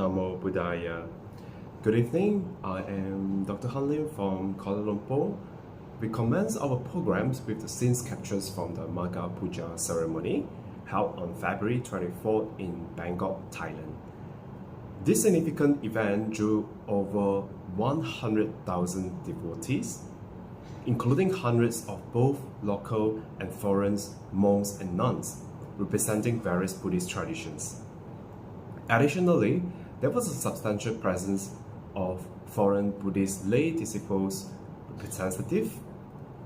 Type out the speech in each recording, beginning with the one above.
Namo Buddhaya. Good evening, I am Dr. Han Lim from Kuala Lumpur. We commence our programs with the scenes captures from the Maga Puja ceremony held on February 24th in Bangkok, Thailand. This significant event drew over 100,000 devotees, including hundreds of both local and foreign monks and nuns, representing various Buddhist traditions. Additionally, there was a substantial presence of foreign Buddhist lay disciples representatives.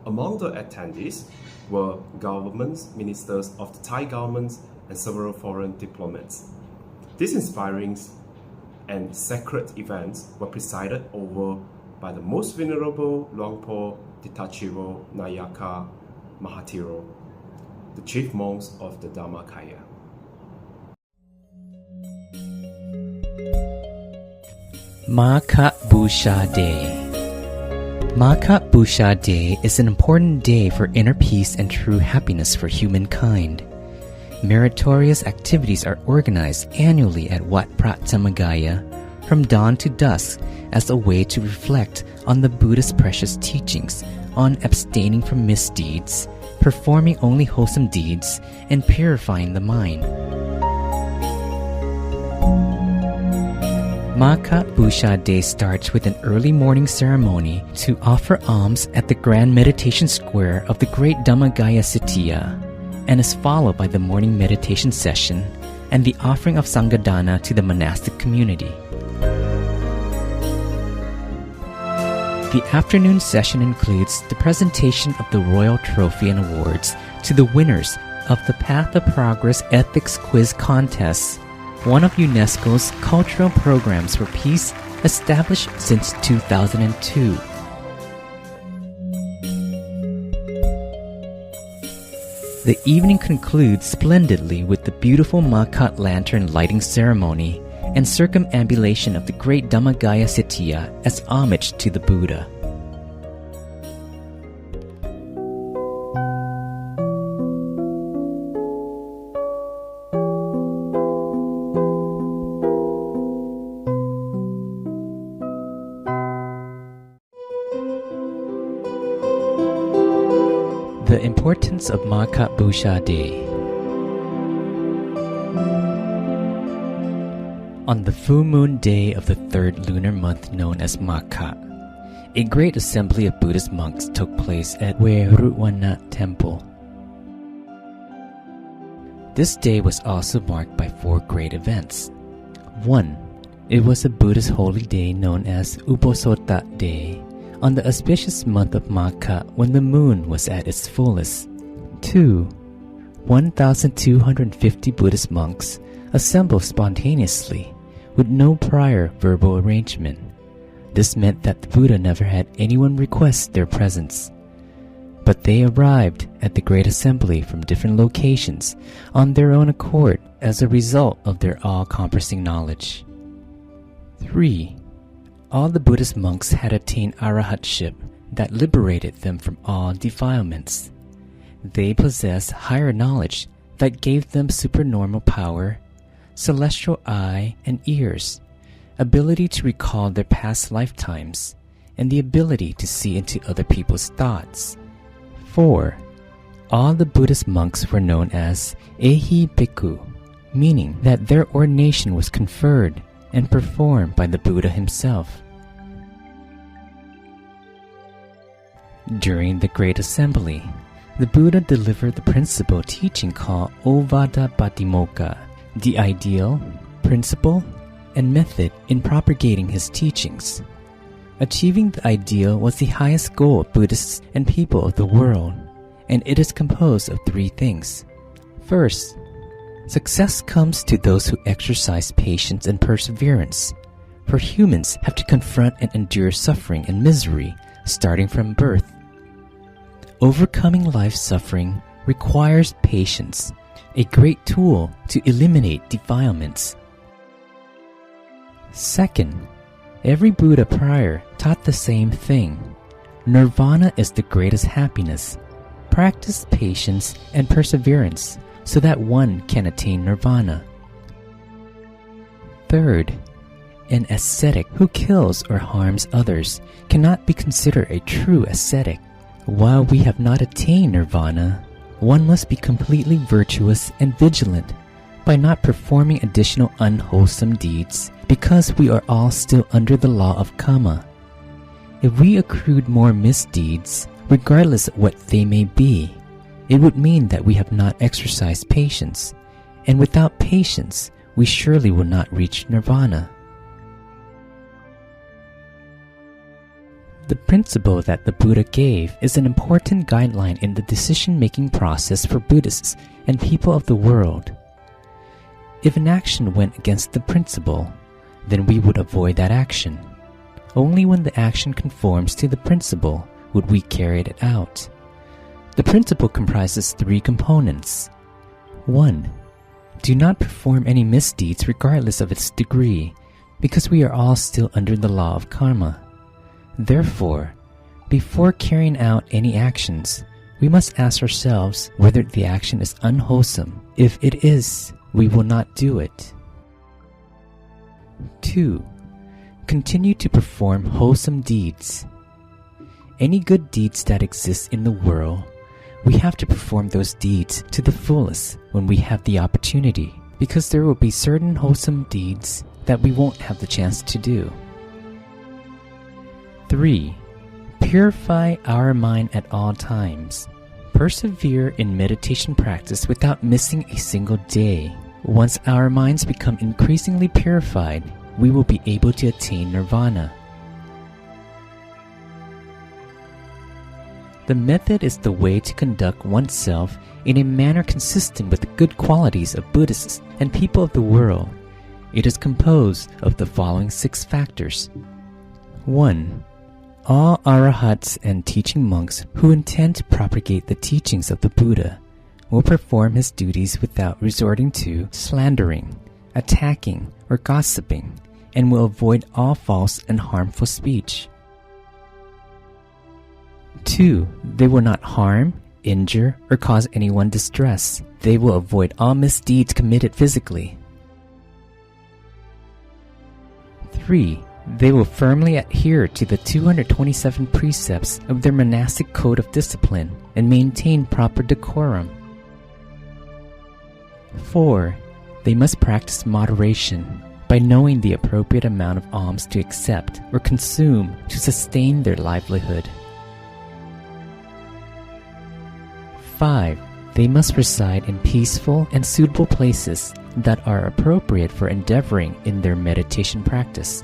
Among the attendees were government ministers of the Thai government and several foreign diplomats. These inspiring and sacred events were presided over by the most venerable Luangpo Ditachiro Nayaka Mahathiro, the chief monks of the Dhammakaya. Maka Busha Day. Maka Busha Day is an important day for inner peace and true happiness for humankind. Meritorious activities are organized annually at Wat Prat Dhammakaya from dawn to dusk as a way to reflect on the Buddha's precious teachings on abstaining from misdeeds, performing only wholesome deeds, and purifying the mind. Maka Busha Day starts with an early morning ceremony to offer alms at the Grand Meditation Square of the Great Dhammakaya Sitiya, and is followed by the morning meditation session and the offering of Sanghadana to the monastic community. The afternoon session includes the presentation of the Royal Trophy and Awards to the winners of the Path of Progress Ethics Quiz Contest, one of UNESCO's cultural programs for peace established since 2002. The evening concludes splendidly with the beautiful Makat lantern lighting ceremony and circumambulation of the great Dhammakaya Sitiya as homage to the Buddha. The importance of Maka Busha Day. On the full moon day of the third lunar month known as Maka, a great assembly of Buddhist monks took place at Weruwana Temple. This day was also marked by four great events. 1. It was a Buddhist holy day known as Uposota Day, on the auspicious month of Maka when the moon was at its fullest. 2. 1,250 Buddhist monks assembled spontaneously with no prior verbal arrangement. This meant that the Buddha never had anyone request their presence, but they arrived at the great assembly from different locations on their own accord as a result of their all-encompassing knowledge. 3. All the Buddhist monks had attained arahatship that liberated them from all defilements. They possessed higher knowledge that gave them supernormal power, celestial eye and ears, ability to recall their past lifetimes, and the ability to see into other people's thoughts. 4. All the Buddhist monks were known as Ehi Bhikkhu, meaning that their ordination was conferred and performed by the Buddha himself. During the Great Assembly, the Buddha delivered the principal teaching called Ovada Patimokkha, the ideal, principle, and method in propagating his teachings. Achieving the ideal was the highest goal of Buddhists and people of the world, and it is composed of three things. First, success comes to those who exercise patience and perseverance, for humans have to confront and endure suffering and misery starting from birth. Overcoming life's suffering requires patience, a great tool to eliminate defilements. Second, every Buddha prior taught the same thing. Nirvana is the greatest happiness. Practice patience and perseverance so that one can attain nirvana. Third, An ascetic who kills or harms others cannot be considered a true ascetic. While we have not attained nirvana, one must be completely virtuous and vigilant by not performing additional unwholesome deeds, because we are all still under the law of karma. If we accrued more misdeeds, regardless of what they may be, it would mean that we have not exercised patience, and without patience, we surely will not reach nirvana. The principle that the Buddha gave is an important guideline in the decision-making process for Buddhists and people of the world. If an action went against the principle, then we would avoid that action. Only when the action conforms to the principle would we carry it out. The principle comprises 3 components. 1. Do not perform any misdeeds regardless of its degree, because we are all still under the law of karma. Therefore, before carrying out any actions, we must ask ourselves whether the action is unwholesome. If it is, we will not do it. 2. Continue to perform wholesome deeds. Any good deeds that exist in the world, we have to perform those deeds to the fullest when we have the opportunity, because there will be certain wholesome deeds that we won't have the chance to do. 3. Purify our mind at all times. Persevere in meditation practice without missing a single day. Once our minds become increasingly purified, we will be able to attain nirvana. The method is the way to conduct oneself in a manner consistent with the good qualities of Buddhists and people of the world. It is composed of the following 6 factors. 1. All arahats and teaching monks who intend to propagate the teachings of the Buddha will perform his duties without resorting to slandering, attacking, or gossiping, and will avoid all false and harmful speech. 2. They will not harm, injure, or cause anyone distress. They will avoid all misdeeds committed physically. 3. They will firmly adhere to the 227 precepts of their monastic code of discipline and maintain proper decorum. 4. They must practice moderation by knowing the appropriate amount of alms to accept or consume to sustain their livelihood. 5. They must reside in peaceful and suitable places that are appropriate for endeavoring in their meditation practice.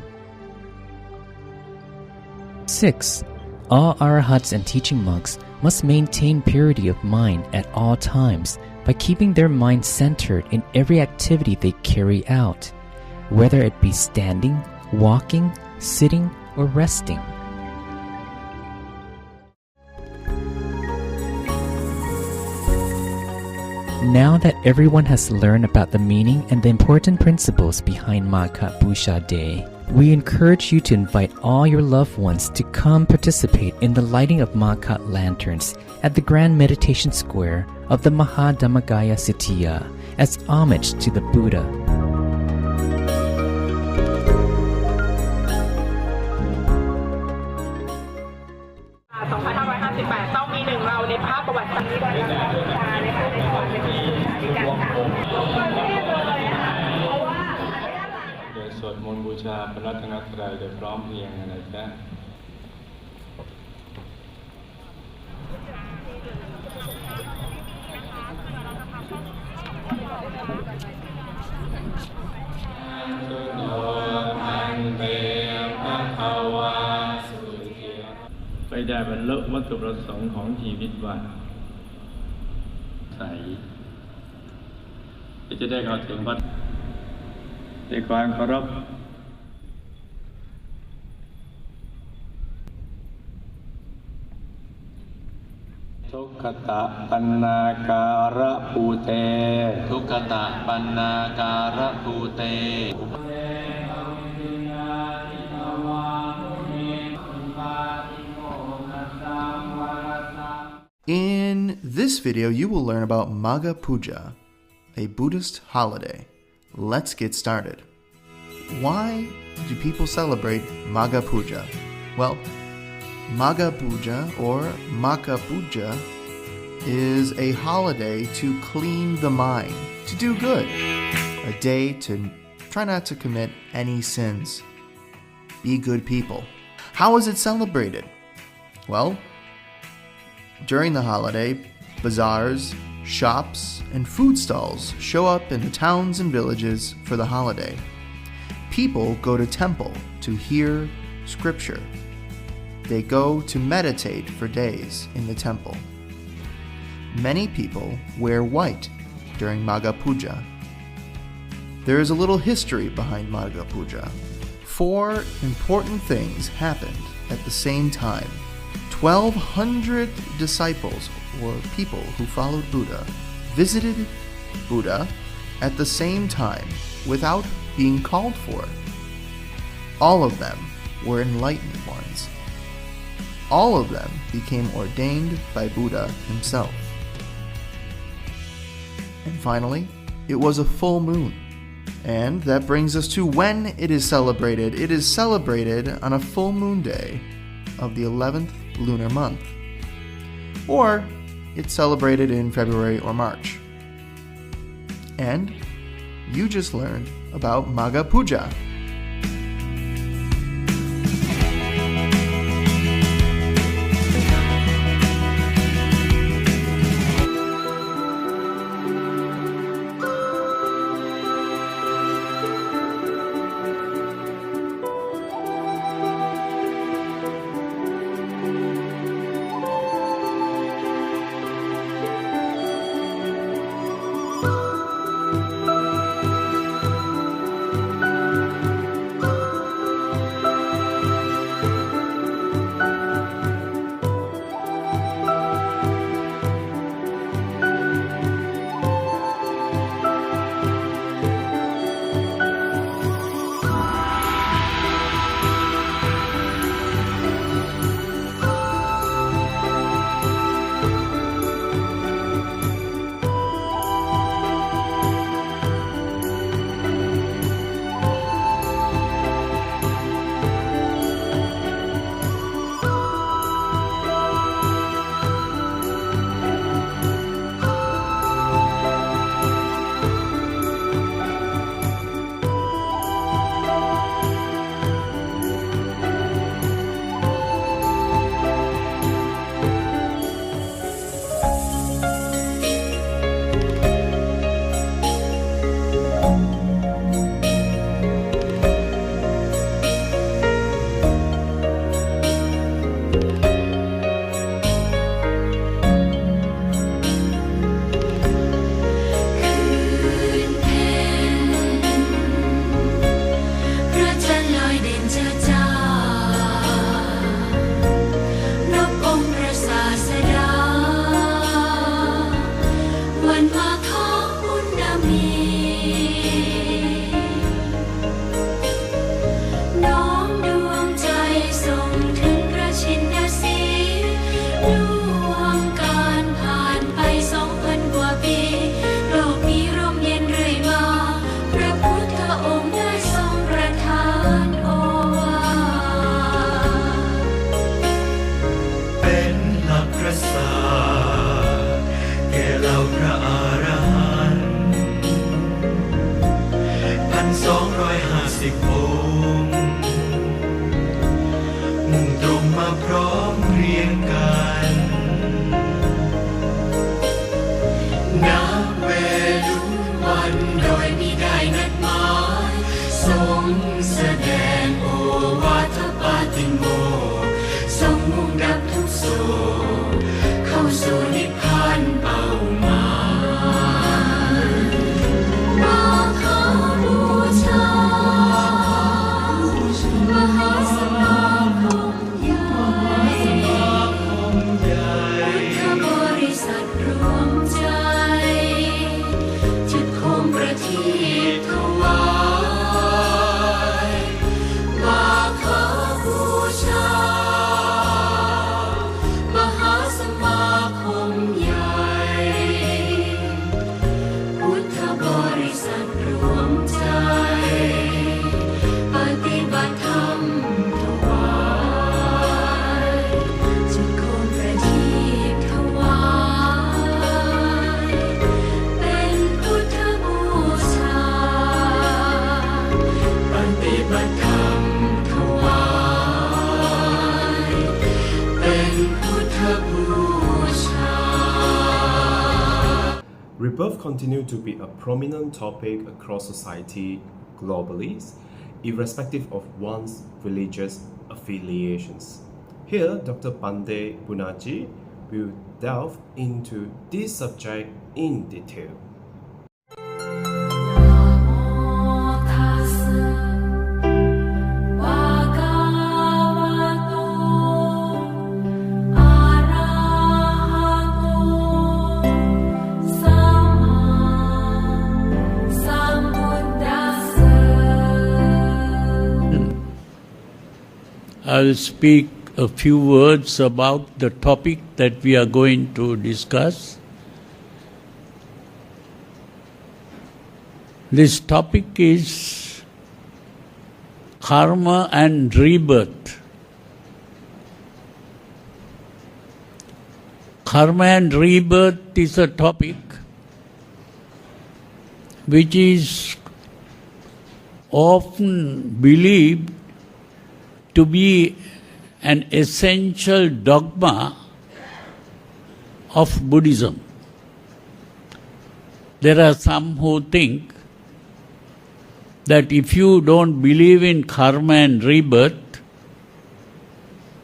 6. All arahats and teaching monks must maintain purity of mind at all times by keeping their mind centered in every activity they carry out, whether it be standing, walking, sitting, or resting. Now that everyone has learned about the meaning and the important principles behind Magha Busha Day, we encourage you to invite all your loved ones to come participate in the lighting of Magha lanterns at the Grand Meditation Square of the Mahadhammagaya Sitiya as homage to the Buddha. 2558 ต้องมีหนึ่งเราในภาพประวัติศาสตร์ในการบูชาในภาพในความเป็นบูชาในการค่ะโดยสวดมนต์บูชาพระรัตนตรัยโดยพร้อมเพรียงนะจ๊ะไปได้บรรลุวัตถุประสงค์ของชีวิตว่าใสจะได้เข้าถึงวัดด้วยความเคารพทุกขตะปันนาการะภูเตทุกขตะปันนาการะภูเตIn this video, you will learn about Magha Puja, a Buddhist holiday. Let's get started. why do people celebrate Magha Puja? Well, Magha Puja or Maka Puja is a holiday to clean the mind, to do good, a day to try not to commit any sins. Be good people. How is it celebrated? Well, during the holiday, bazaars, shops, and food stalls show up in the towns and villages for the holiday. People go to temple to hear scripture. They go to meditate for days in the temple. Many people wear white during Magha Puja. There is a little history behind Magha Puja. 4 important things happened at the same time. 1,200 disciples, or people who followed Buddha, visited Buddha at the same time without being called for. All of them were enlightened ones. All of them became ordained by Buddha himself. And finally, it was a full moon. And that brings us to when it is celebrated. It is celebrated on a full moon day of the 11th lunar month. Or it's celebrated in February or March. And you just learned about Magha Puja. rebirth continues to be a prominent topic across society globally, irrespective of one's religious affiliations. Here, Dr. Pandey Punaji will delve into this subject in detail. I'll speak a few words about the topic that we are going to discuss. This topic is karma and rebirth. Karma and rebirth is a topic which is often believed to be an essential dogma of Buddhism. There are some who think that if you don't believe in karma and rebirth,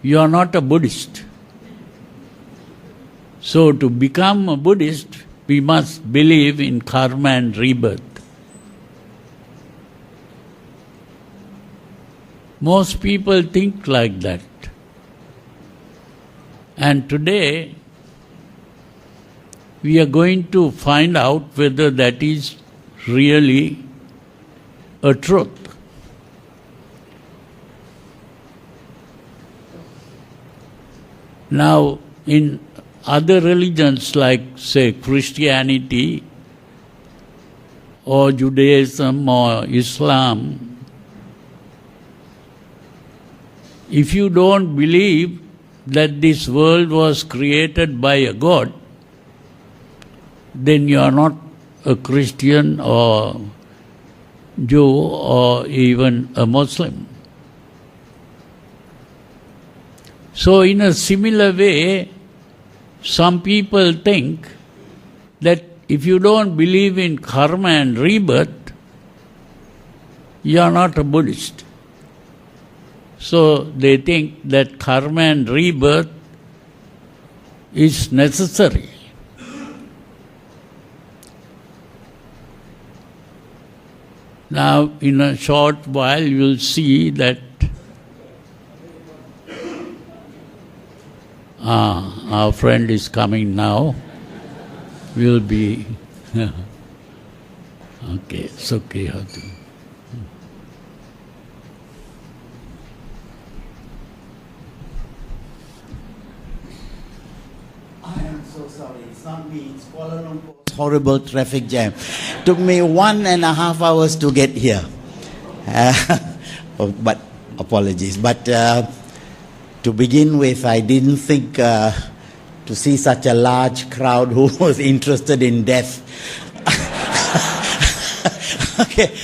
you are not a Buddhist. So to become a Buddhist, we must believe in karma and rebirth. Most people think like that. And today, we are going to find out whether that is really a truth. Now, in other religions like, say, Christianity or Judaism or Islam, if you don't believe that this world was created by a God, then you are not a Christian or Jew or even a Muslim. So in a similar way, some people think that if you don't believe in karma and rebirth, you are not a Buddhist. So they think that karma and rebirth is necessary. Now, in a short while, you will see that our friend is coming now. We'll be okay. It's okay. So sorry, it's not me, it's Kuala Lumpur's horrible traffic jam. Took me 1.5 hours to get here. But apologies. But to begin with, I didn't think to see such a large crowd who was interested in death. Okay,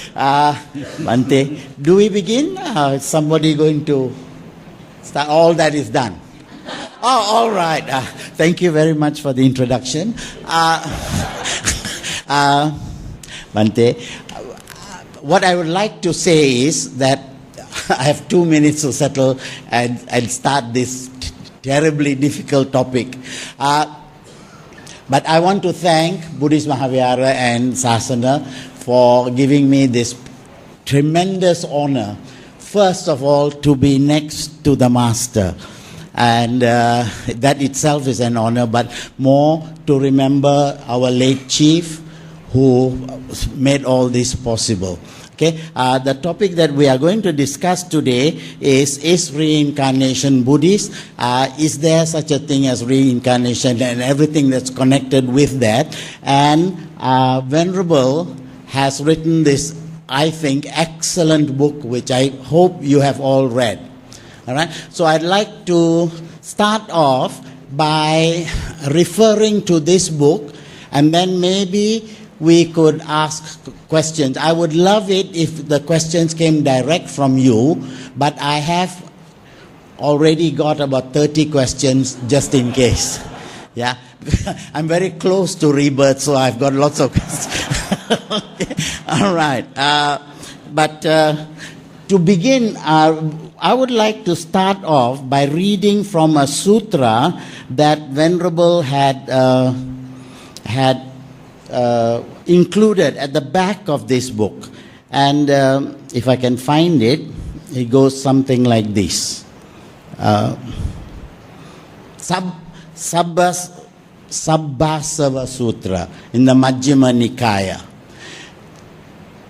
Bante, do we begin? Is somebody going to start? All that is done. Oh, all right. Thank you very much for the introduction. Bante, what I would like to say is that I have 2 minutes to settle and start this terribly difficult topic. But I want to thank Buddhist Mahavihara and Sasana for giving me this tremendous honor, first of all, to be next to the Master. And that itself is an honor, but more to remember our late chief who made all this possible. Okay, the topic that we are going to discuss today is reincarnation Buddhist? Is there such a thing as reincarnation and everything that's connected with that? And Venerable has written this, I think, excellent book, which I hope you have all read. All right. So I'd like to start off by referring to this book, and then maybe we could ask questions. I would love it if the questions came direct from you, but I have already got about 30 questions just in case. Yeah. I'm very close to rebirth, so I've got lots of questions. All right. But to begin, I would like to start off by reading from a sutra that Venerable had included at the back of this book. And if I can find it, it goes something like this. Sabbasava Sutra in the Majjhima Nikaya.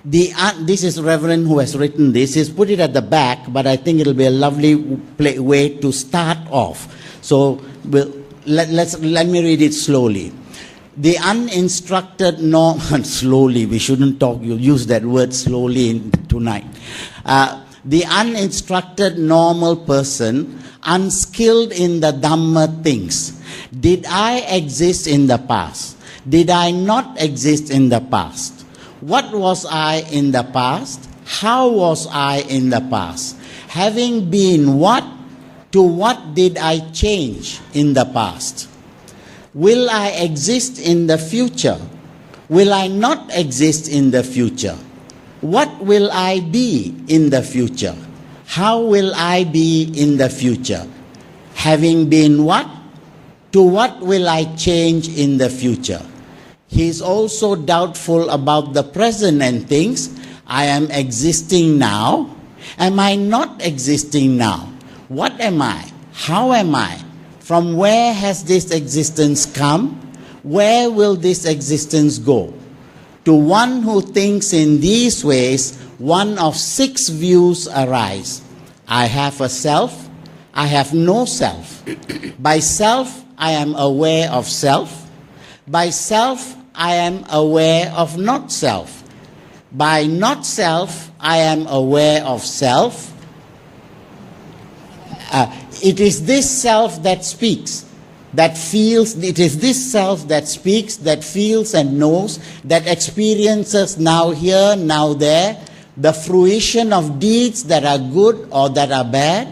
This is Reverend who has written this. He's put it at the back, but I think it'll be a lovely way to start off. So let me read it slowly. The uninstructed slowly, we shouldn't use that word slowly tonight. The uninstructed normal person, unskilled in the Dhamma things. Did I exist in the past? Did I not exist in the past? What was I in the past? How was I in the past? Having been what? To what did I change in the past? Will I exist in the future? Will I not exist in the future? What will I be in the future? How will I be in the future? Having been what? To what will I change in the future? He is also doubtful about the present and thinks, I am existing now. Am I not existing now? What am I? How am I? From where has this existence come? Where will this existence go? To one who thinks in these ways, one of 6 views arise. I have a self. I have no self. By self, I am aware of self. By self, I am aware of not self. By not self, I am aware of self. It is this self that speaks, that feels. It is this self that speaks, that feels and knows, that experiences now here, now there, the fruition of deeds that are good or that are bad.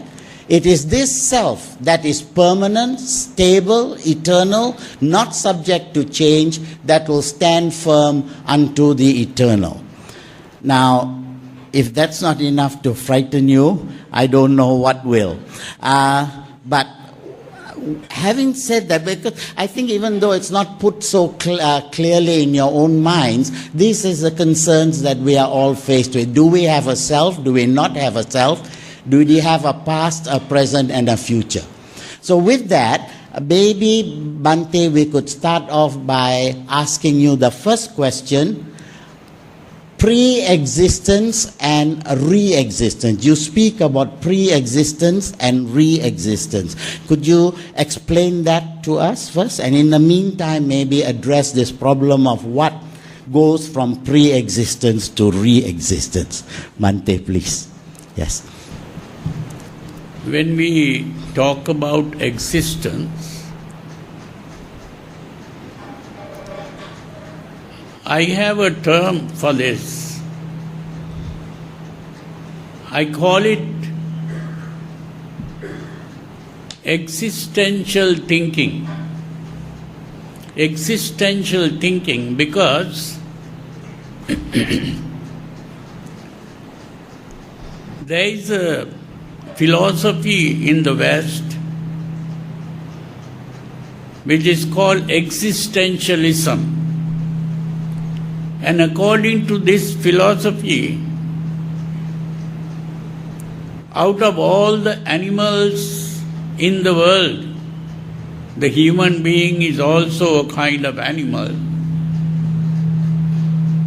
It is this self that is permanent, stable, eternal, not subject to change, that will stand firm unto the eternal. Now, if that's not enough to frighten you, I don't know what will. But having said that, because I think even though it's not put so clearly in your own minds, this is the concerns that we are all faced with. Do we have a self? Do we not have a self? Do we have a past, a present, and a future? So with that, maybe, Bhante, we could start off by asking you the first question. Pre-existence and re-existence. You speak about pre-existence and re-existence. Could you explain that to us first? And in the meantime, maybe address this problem of what goes from pre-existence to re-existence. Bhante, please. Yes. When we talk about existence, I have a term for this. I call it existential thinking. Existential thinking because there is a philosophy in the West which is called existentialism. And according to this philosophy, out of all the animals in the world, the human being is also a kind of animal.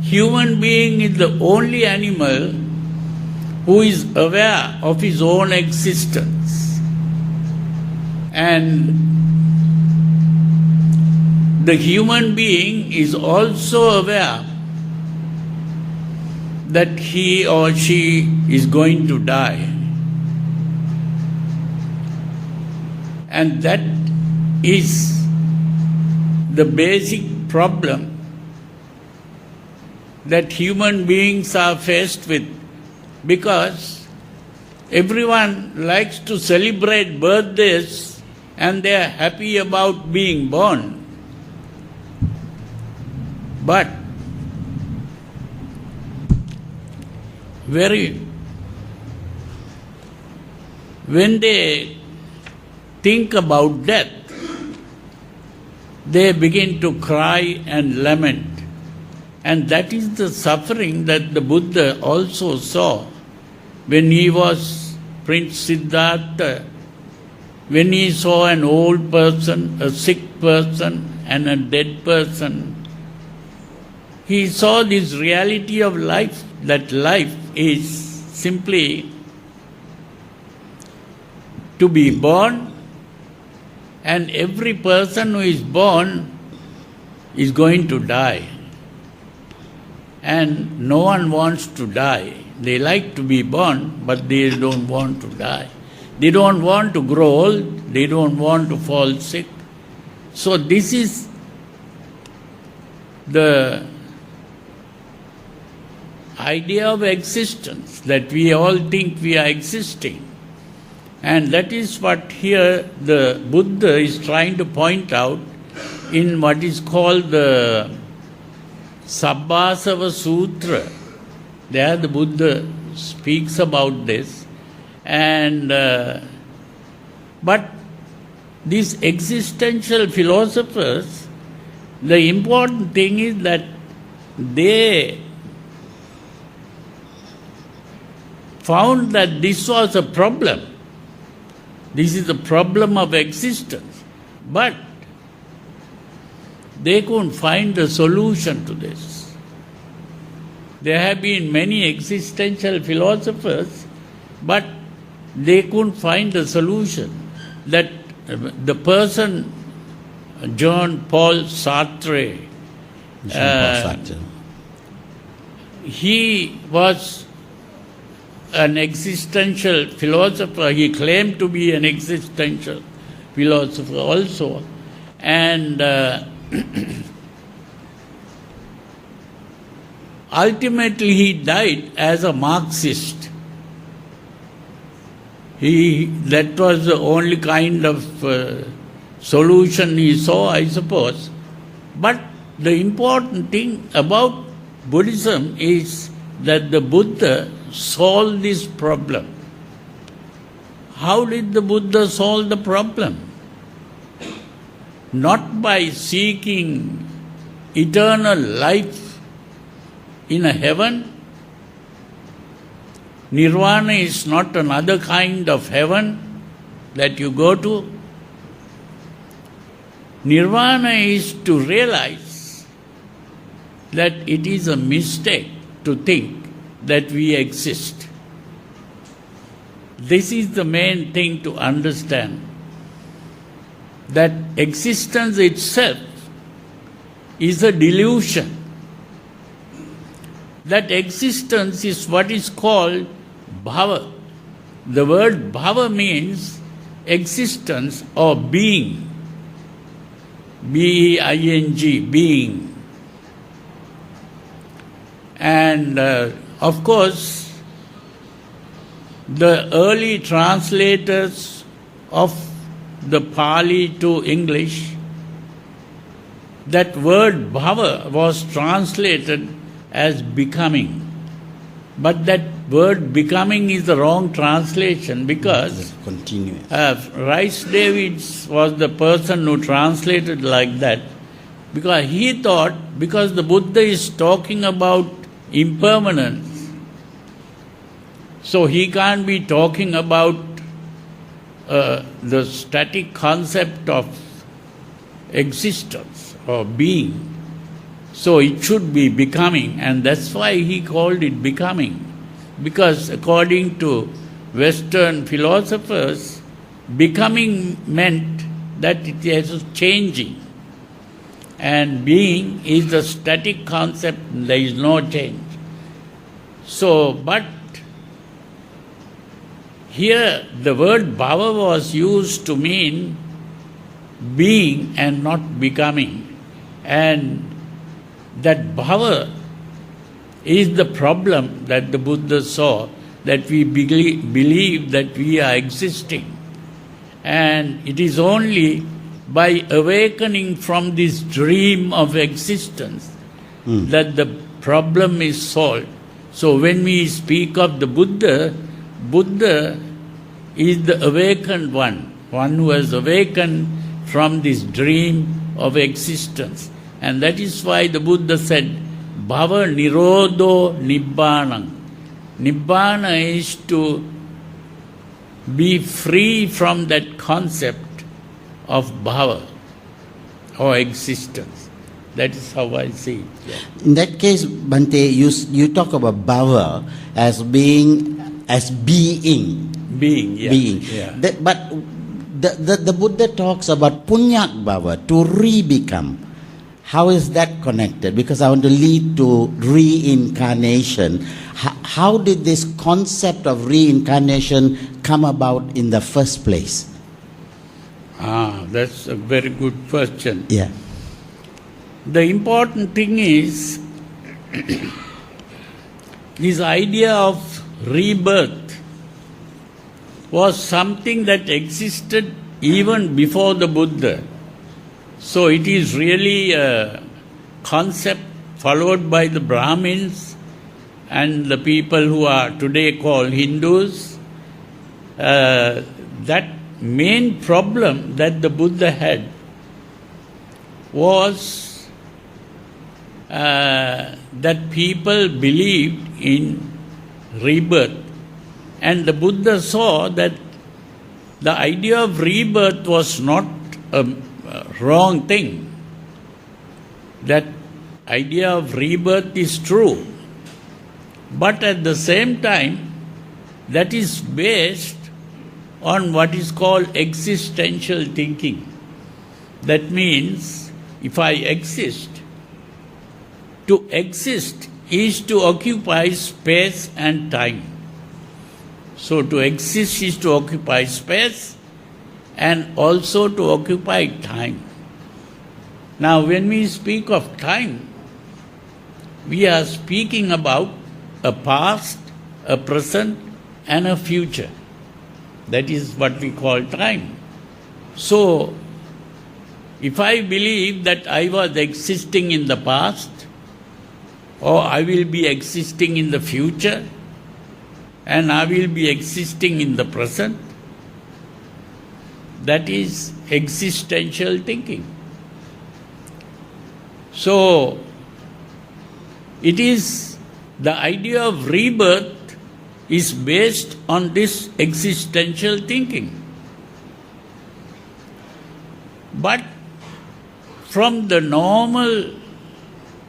Human being is the only animal who is aware of his own existence. And the human being is also aware that he or she is going to die. And that is the basic problem that human beings are faced with, because everyone likes to celebrate birthdays and they are happy about being born. But when they think about death, they begin to cry and lament. And that is the suffering that the Buddha also saw when he was Prince Siddhartha, when he saw an old person, a sick person, and a dead person. He saw this reality of life, that life is simply to be born, and every person who is born is going to die. And no one wants to die. They like to be born, but they don't want to die. They don't want to grow old, they don't want to fall sick. So this is the idea of existence, that we all think we are existing. And that is what here the Buddha is trying to point out in what is called the Sabbasava Sutra. There the Buddha speaks about this. And but these existential philosophers, the important thing is that they found that this was a problem. This is the problem of existence. But they couldn't find a solution to this. There have been many existential philosophers, but they couldn't find a solution. That the person, Jean-Paul Sartre, he was an existential philosopher. He claimed to be an existential philosopher also. And ultimately he died as a Marxist. That was the only kind of solution he saw, I suppose. But the important thing about Buddhism is that the Buddha solved this problem. How did the Buddha solve the problem? Not by seeking eternal life in a heaven. Nirvana is not another kind of heaven that you go to. Nirvana is to realize that it is a mistake to think that we exist. This is the main thing to understand, that existence itself is a delusion. That existence is what is called bhava. The word bhava means existence or being. B-E-I-N-G, being. And of course, the early translators of the Pali to English, that word bhava was translated as becoming. But that word becoming is the wrong translation, because Rice Davids was the person who translated like that, because he thought, because the Buddha is talking about impermanence, so he can't be talking about the static concept of existence or being. So it should be becoming, and that's why he called it becoming. Because according to Western philosophers, becoming meant that it is changing. And being is the static concept, there is no change. So, but here the word bhava was used to mean being and not becoming. And that bhava is the problem that the Buddha saw, that we believe that we are existing. And it is only by awakening from this dream of existence that the problem is solved. So when we speak of the Buddha, Buddha is the awakened one who has awakened from this dream of existence. And that is why the Buddha said, Bhava Nirodho Nibbanam. Nibbana is to be free from that concept of bhava or existence. That is how I see it. In that case, Bhante, you talk about bhava as being. Being, yeah. Being. Yeah. But the Buddha talks about punyak bhava, to re-become. How is that connected? Because I want to lead to reincarnation. How did this concept of reincarnation come about in the first place? That's a very good question. Yeah. The important thing is this idea of rebirth was something that existed even before the Buddha. So it is really a concept followed by the Brahmins and the people who are today called Hindus. That main problem that the Buddha had was that people believed in rebirth. And the Buddha saw that the idea of rebirth was not a wrong thing. That idea of rebirth is true. But at the same time, that is based on what is called existential thinking. That means, if I exist, to exist is to occupy space and time. So to exist is to occupy space and also to occupy time. Now when we speak of time, we are speaking about a past, a present and a future. That is what we call time. So if I believe that I was existing in the past or I will be existing in the future and I will be existing in the present, that is existential thinking. So it is the idea of rebirth is based on this existential thinking. But from the normal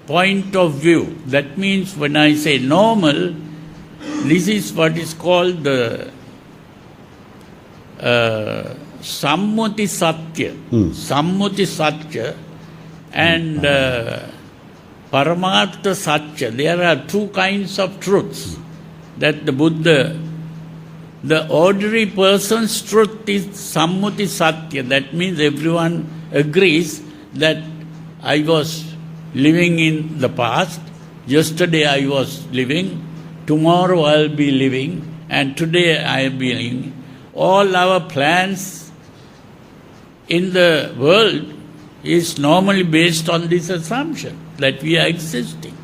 point of view, that means when I say normal, this is what is called the Sammuti Satya. Sammuti Satya and Paramartha Satya. There are two kinds of truths that the Buddha, the ordinary person's truth is Sammuti Satya. That means everyone agrees that I was living in the past, yesterday I was living, tomorrow I'll be living, and today I'll be living. All our plans in the world is normally based on this assumption that we are existing.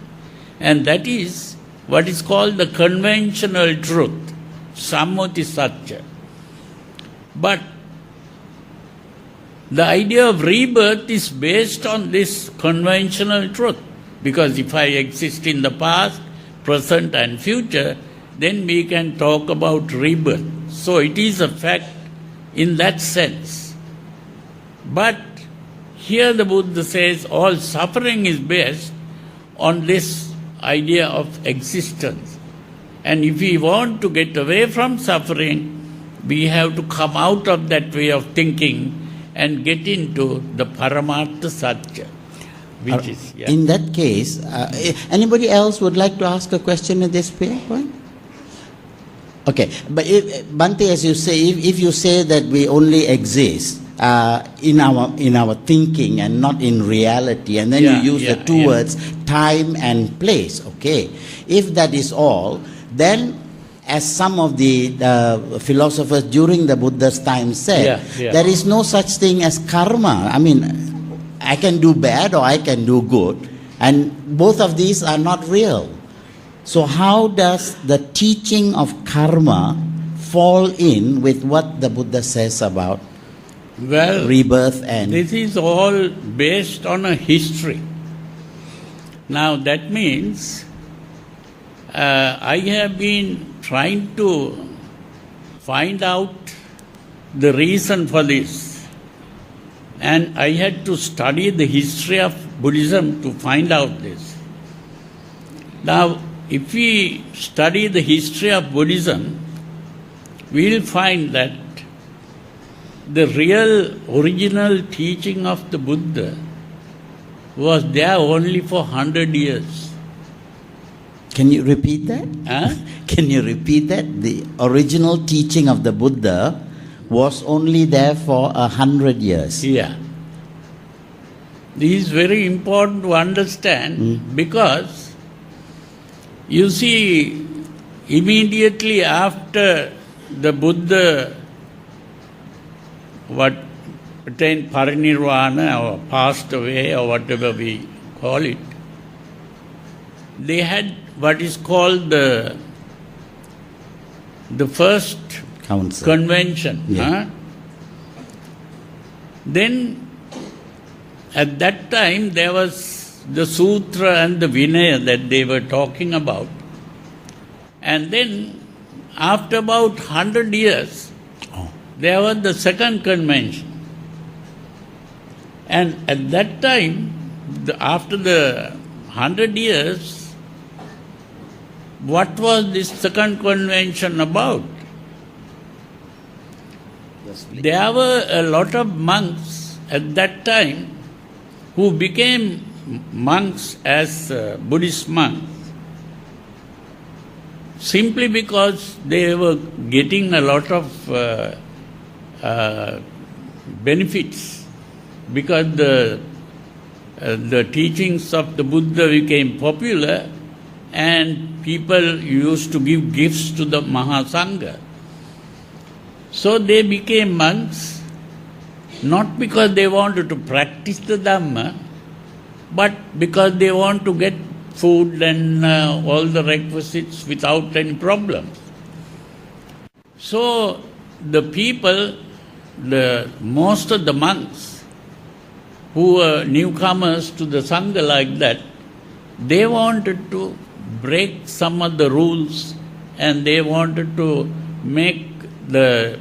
And that is what is called the conventional truth, Sammuti Satya. But the idea of rebirth is based on this conventional truth. Because if I exist in the past, present and future, then we can talk about rebirth. So it is a fact in that sense. But here the Buddha says all suffering is based on this idea of existence. And if we want to get away from suffering, we have to come out of that way of thinking and get into the Paramartha Satya, which is... Yeah. In that case, anybody else would like to ask a question at this point? Okay, but Bhante, as you say, if you say that we only exist in our thinking and not in reality, and then you use the two words time and place, okay, if that is all, then as some of the philosophers during the Buddha's time said, there is no such thing as karma. I mean, I can do bad or I can do good. And both of these are not real. So how does the teaching of karma fall in with what the Buddha says about Well, rebirth and... this is all based on a history. Now that means I have been trying to find out the reason for this. And I had to study the history of Buddhism to find out this. Now, if we study the history of Buddhism, we will find that the real original teaching of the Buddha was there only for 100 years. Can you repeat that? Huh? Can you repeat that? The original teaching of the Buddha was only there for 100 years. Yeah. This is very important to understand because you see, immediately after the Buddha attained parinirvana or passed away or whatever we call it, they had what is called the first Council. convention. Yeah. Huh? Then at that time there was the Sutra and the Vinaya that they were talking about. And then after about 100 years, there was the second convention. And at that time, after the 100 years, what was this second convention about? There were a lot of monks at that time who became monks as Buddhist monks simply because they were getting a lot of benefits, because the teachings of the Buddha became popular and people used to give gifts to the Mahasangha. So they became monks not because they wanted to practice the Dhamma, but because they want to get food and all the requisites without any problems. So the people, most of the monks who were newcomers to the Sangha like that, they wanted to break some of the rules and they wanted to make the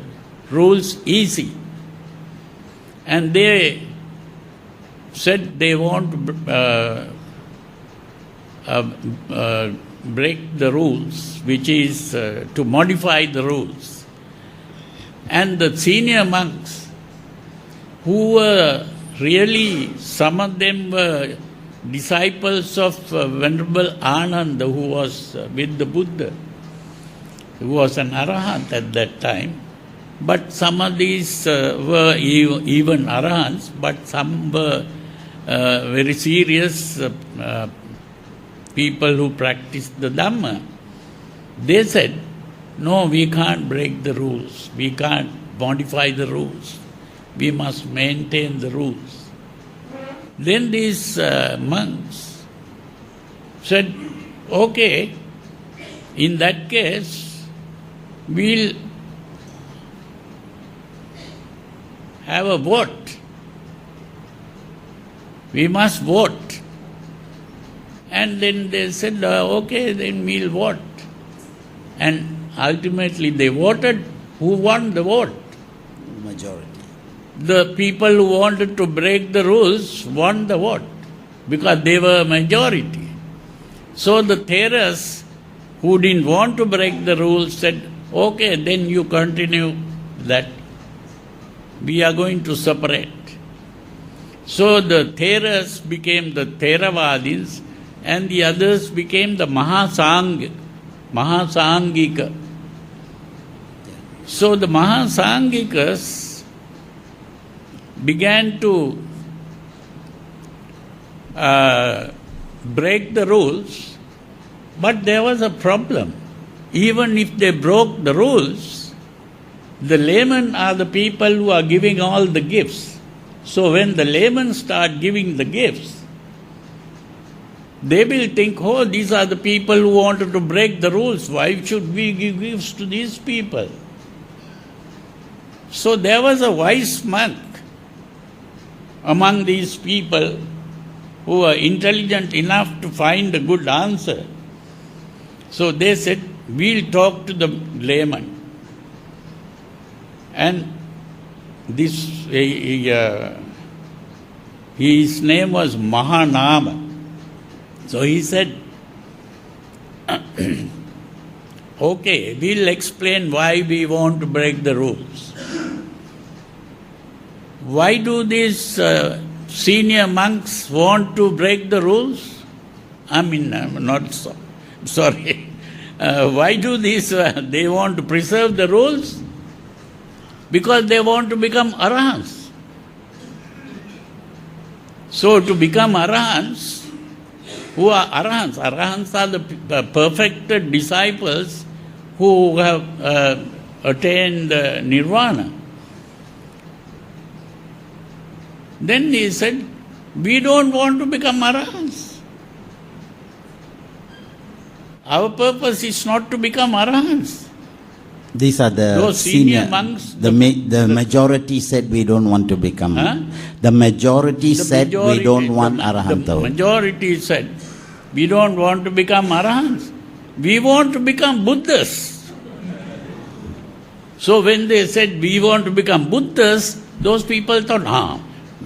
rules easy. And they said they want to break the rules, which is to modify the rules. And the senior monks, who were really, some of them were disciples of Venerable Ananda, who was with the Buddha, who was an Arahant at that time. But some of these were even Arahants, but some were very serious people who practiced the Dhamma. They said, no, we can't break the rules. We can't modify the rules. We must maintain the rules. Then these monks said, okay, in that case, we'll have a vote. We must vote. And then they said, okay, then we'll vote. And ultimately they voted. Who won the vote? Majority. The people who wanted to break the rules won the vote because they were majority. So the Theras who didn't want to break the rules said, okay, then you continue that. We are going to separate. So the Theras became the Theravadins and the others became the Mahasangika. So the Mahasangikas began to break the rules, but there was a problem. Even if they broke the rules, the laymen are the people who are giving all the gifts. So when the laymen start giving the gifts, they will think, oh, these are the people who wanted to break the rules. Why should we give gifts to these people? So there was a wise monk among these people who were intelligent enough to find a good answer. So they said, we'll talk to the layman. And this, his name was Mahanama. So he said, okay, we'll explain why we want to break the rules. Why do these senior monks want to break the rules? Sorry. Why do these, they want to preserve the rules? Because they want to become arahants. So to become arahants, who are arahants? Arahants are the perfected disciples who have attained nirvana. Then he said, we don't want to become arahants. Our purpose is not to become arahants. These are the senior monks. The majority said we don't want to become. The majority said we don't want arahant. The majority said we don't want to become arahants. We want to become Buddhas. So when they said we want to become Buddhas, those people thought,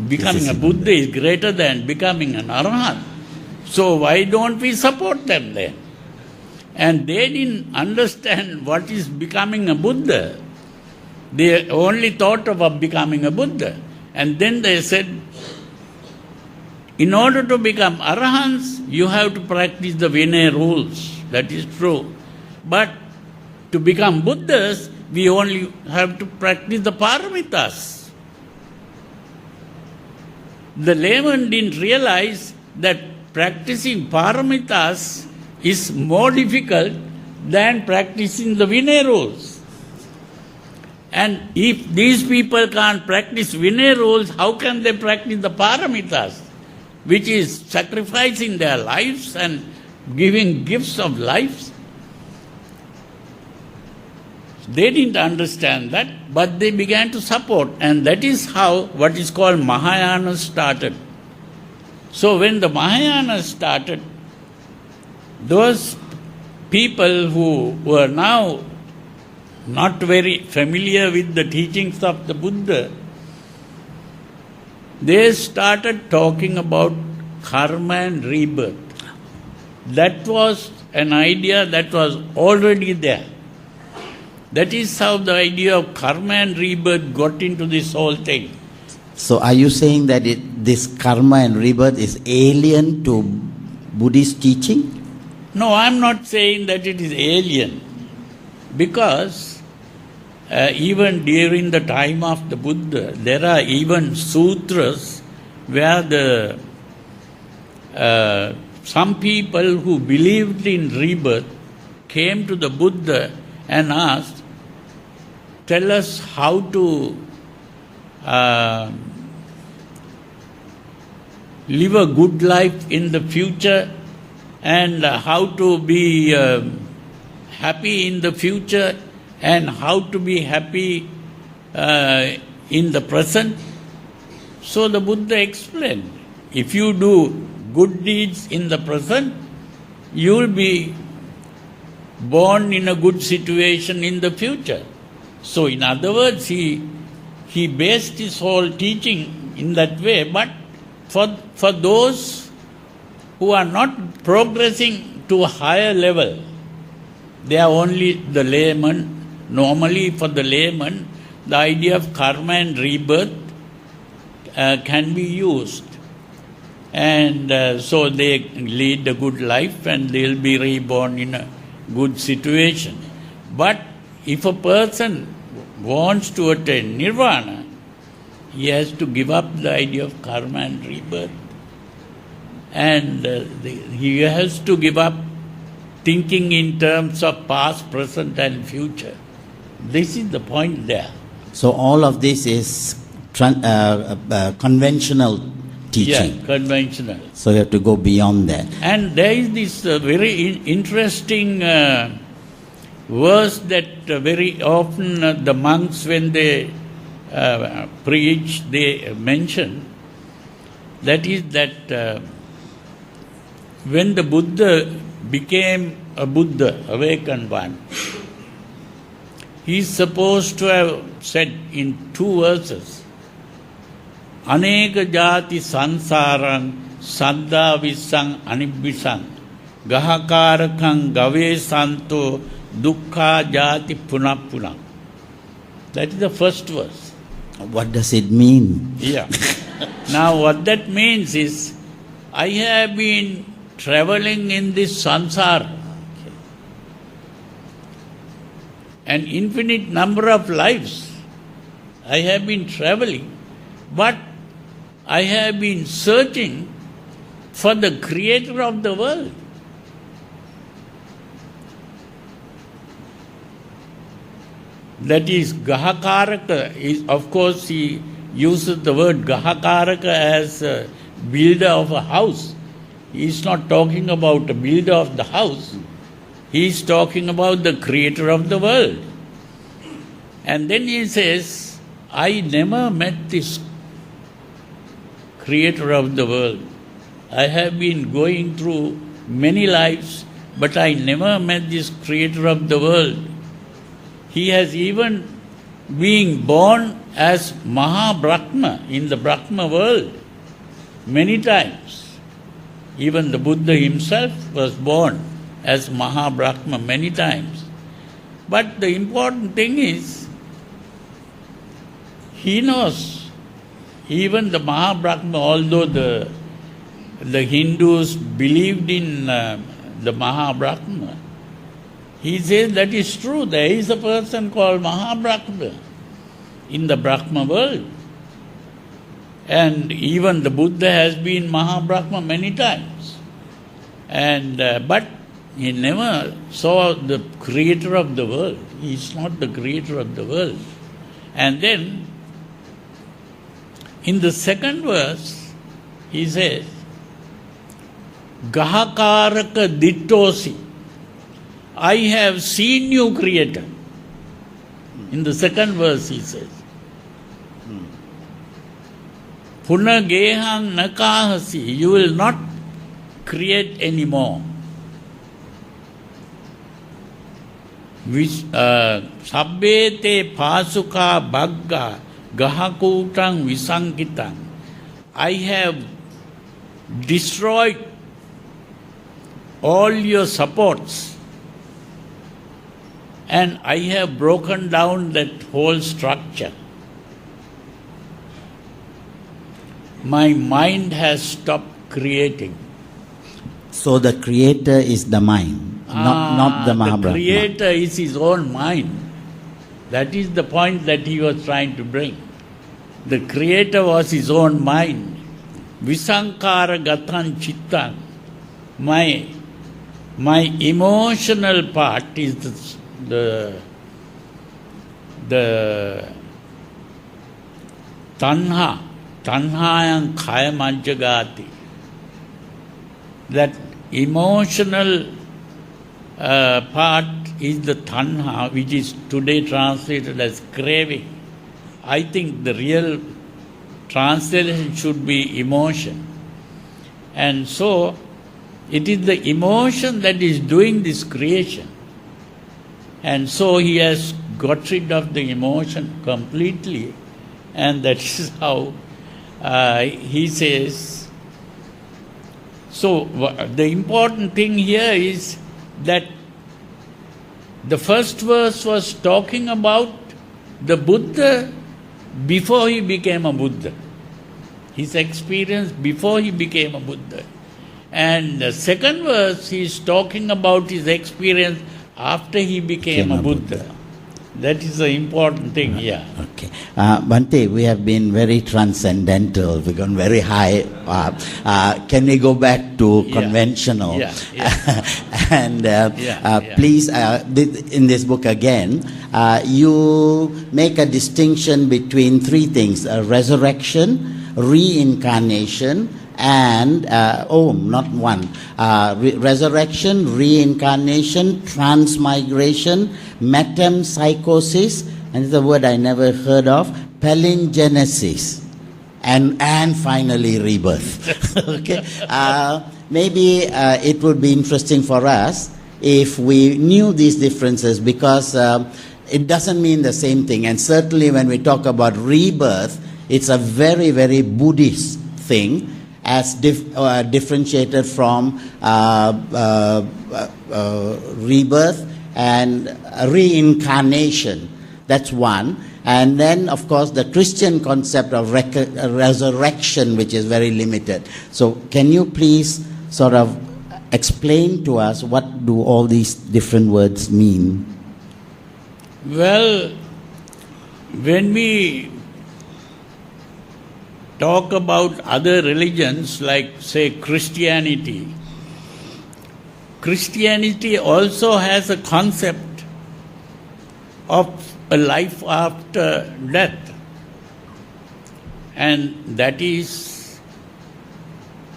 becoming a Buddha is greater than becoming an arahant. So why don't we support them then? And they didn't understand what is becoming a Buddha. They only thought of becoming a Buddha. And then they said, in order to become arahants, you have to practice the Vinaya rules. That is true. But to become Buddhas, we only have to practice the paramitas. The layman didn't realize that practicing paramitas is more difficult than practicing the Vinaya rules. And if these people can't practice Vinaya rules, how can they practice the paramitas, which is sacrificing their lives and giving gifts of lives? They didn't understand that, but they began to support, and that is how what is called Mahayana started. So when the Mahayana started, those people who were now not very familiar with the teachings of the Buddha, they started talking about karma and rebirth. That was an idea that was already there. That is how the idea of karma and rebirth got into this whole thing. So are you saying that this karma and rebirth is alien to Buddhist teaching? No, I am not saying that it is alien, because even during the time of the Buddha, there are even sutras where some people who believed in rebirth came to the Buddha and asked, tell us how to live a good life in the future, and how to be happy in the future, and how to be happy in the present. So the Buddha explained, if you do good deeds in the present, you will be born in a good situation in the future. So in other words, he based his whole teaching in that way, but for those who are not progressing to a higher level, they are only the layman. Normally for the layman, the idea of karma and rebirth can be used. And so they lead a good life and they will be reborn in a good situation. But if a person wants to attain nirvana, he has to give up the idea of karma and rebirth. And he has to give up thinking in terms of past, present and future. This is the point there. So all of this is conventional teaching. Yeah, conventional. So you have to go beyond that. And there is this very interesting verse that very often the monks, when they preach, they mention. That is that when the Buddha became a Buddha, awakened one, he is supposed to have said in 2 verses, Aneka jati sansarang saddha vissang anibbisang gahakarakang gave santo dukkha jati punappunam. That is the first verse. What does it mean? Yeah. Now what that means is, I have been traveling in this samsara an infinite number of lives. I have been traveling, but I have been searching for the creator of the world. That is Gahakaraka. Of course, he uses the word Gahakaraka as a builder of a house. He is not talking about a builder of the house. He is talking about the creator of the world. And then he says, I never met this creator of the world. I have been going through many lives, but I never met this creator of the world. He has even been born as Maha-Brahma in the Brahma world many times. Even the Buddha himself was born as Maha-Brahma many times. But the important thing is, he knows, even the Maha-Brahma, although the Hindus believed in the Maha-Brahma, he says that is true. There is a person called Maha-Brahma in the Brahma world. And even the Buddha has been Maha-Brahma many times. And but he never saw the creator of the world. He is not the creator of the world. And then, in the second verse, he says, Gahakaraka dittosi. I have seen you, Creator. In the second verse, he says, Puna gehang nakahasi. You will not create anymore. Sabbete pasuka bagga gahakutang visankitang. I have destroyed all your supports, and I have broken down that whole structure. My mind has stopped creating. So the creator is the mind, not the Mahabrahma. The creator is his own mind. That is the point that he was trying to bring. The creator was his own mind. Visankara gatan chittan. My emotional part is the tanha. Tanhayam khaya manjagati. That emotional part is the tanha, which is today translated as craving. I think the real translation should be emotion. And so, it is the emotion that is doing this creation. And so he has got rid of the emotion completely. And that is how he says. So the important thing here is that the first verse was talking about the Buddha before he became a Buddha. His experience before he became a Buddha. And the second verse, he is talking about his experience after he became a Buddha. That is the important thing here. Okay. Bhante, we have been very transcendental. We've gone very high. Can we go back to conventional? Yeah. And please, in this book again, you make a distinction between three things: resurrection, reincarnation, and resurrection, reincarnation, transmigration, metempsychosis, and it's a word I never heard of, palingenesis, and finally rebirth. Okay, maybe it would be interesting for us if we knew these differences, because it doesn't mean the same thing. And certainly when we talk about rebirth, it's a very, very Buddhist thing, as differentiated from rebirth and reincarnation. That's one. And then, of course, the Christian concept of resurrection, which is very limited. So can you please sort of explain to us what do all these different words mean? Well, when we talk about other religions, like, say, Christianity also has a concept of a life after death. And that is,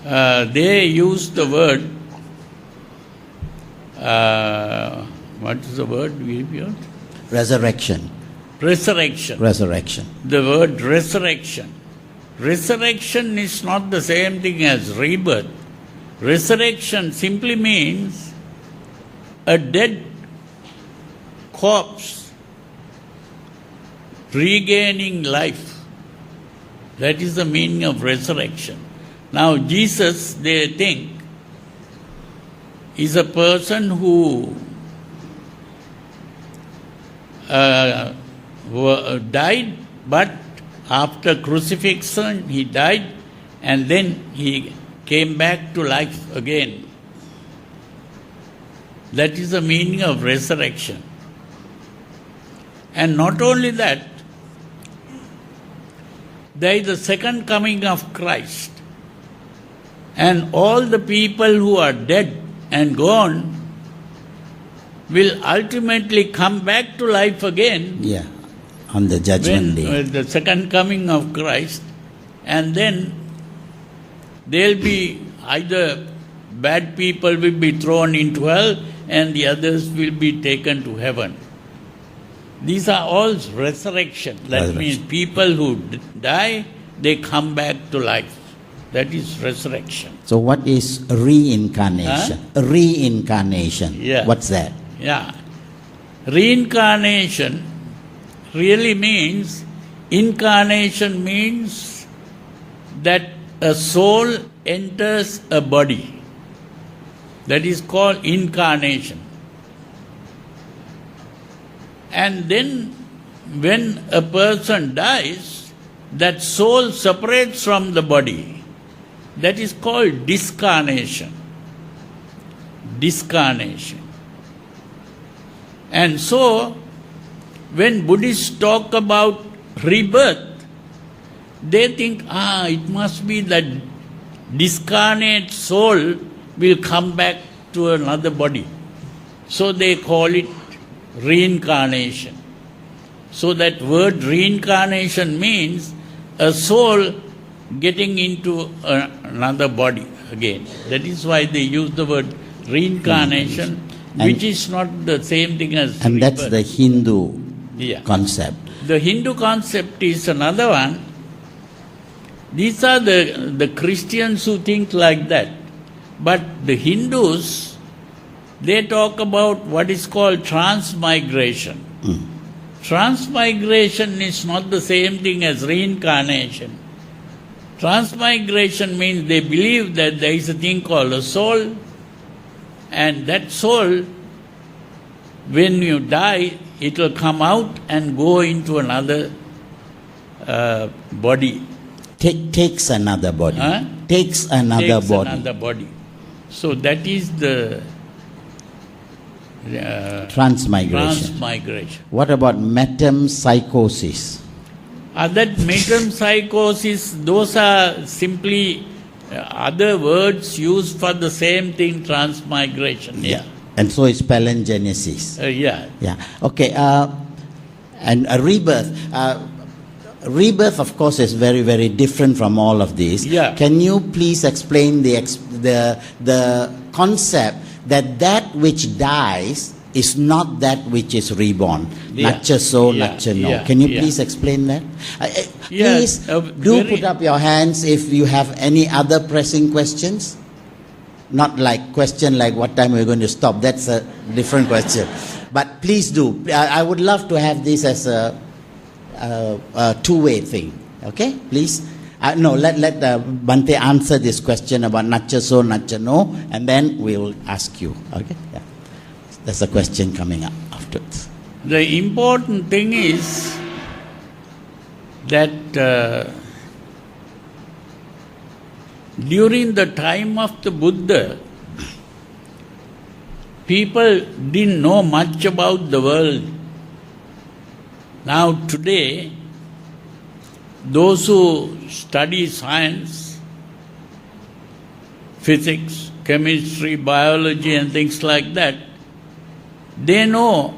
they use the word, what is the word we use? Resurrection. Resurrection. The word resurrection. Resurrection is not the same thing as rebirth. Resurrection simply means a dead corpse regaining life. That is the meaning of resurrection. Now, Jesus, they think, is a person who died, but after crucifixion he died, and then he came back to life again. That is the meaning of resurrection. And not only that, there is the second coming of Christ. And all the people who are dead and gone will ultimately come back to life again. Yeah, on the judgment day. The second coming of Christ. And then they'll be either bad people will be thrown into hell and the others will be taken to heaven. These are all resurrection. That means people who die, they come back to life. That is resurrection. So what is reincarnation? Reincarnation. Yeah. What's that? Yeah. Reincarnation really means, incarnation means that a soul enters a body. That is called incarnation. And then when a person dies, that soul separates from the body. That is called discarnation. Discarnation. And so, when Buddhists talk about rebirth, they think, it must be that discarnate soul will come back to another body. So they call it reincarnation. So that word reincarnation means a soul getting into another body again. That is why they use the word reincarnation, which is not the same thing as and rebirth. That's the Hindu concept. The Hindu concept is another one. These are the Christians who think like that. But the Hindus, they talk about what is called transmigration. Transmigration is not the same thing as reincarnation. Transmigration means they believe that there is a thing called a soul, and that soul, when you die, it will come out and go into another body. Takes another body. Takes another body. So that is the transmigration. What about metempsychosis? That metempsychosis, those are simply other words used for the same thing, transmigration. Yeah. And so it's palingenesis. Yeah. Okay. And a rebirth. rebirth, of course, is very, very different from all of these. Yeah. Can you please explain the concept that which dies is not that which is reborn? Yeah. Nacha so, Yeah. nacha no. Yeah. Can you Yeah. please explain that? Yeah, Please do very- put up your hands if you have any other pressing questions. Not like question like what time we're going to stop. That's a different question. But please do. I would love to have this as a two-way thing. Okay, please. No, let Bante answer this question about nacha so, nacha no, and then we will ask you. Okay, yeah. There's a question coming up afterwards. The important thing is that during the time of the Buddha, people didn't know much about the world. Now today, those who study science, physics, chemistry, biology and things like that, they know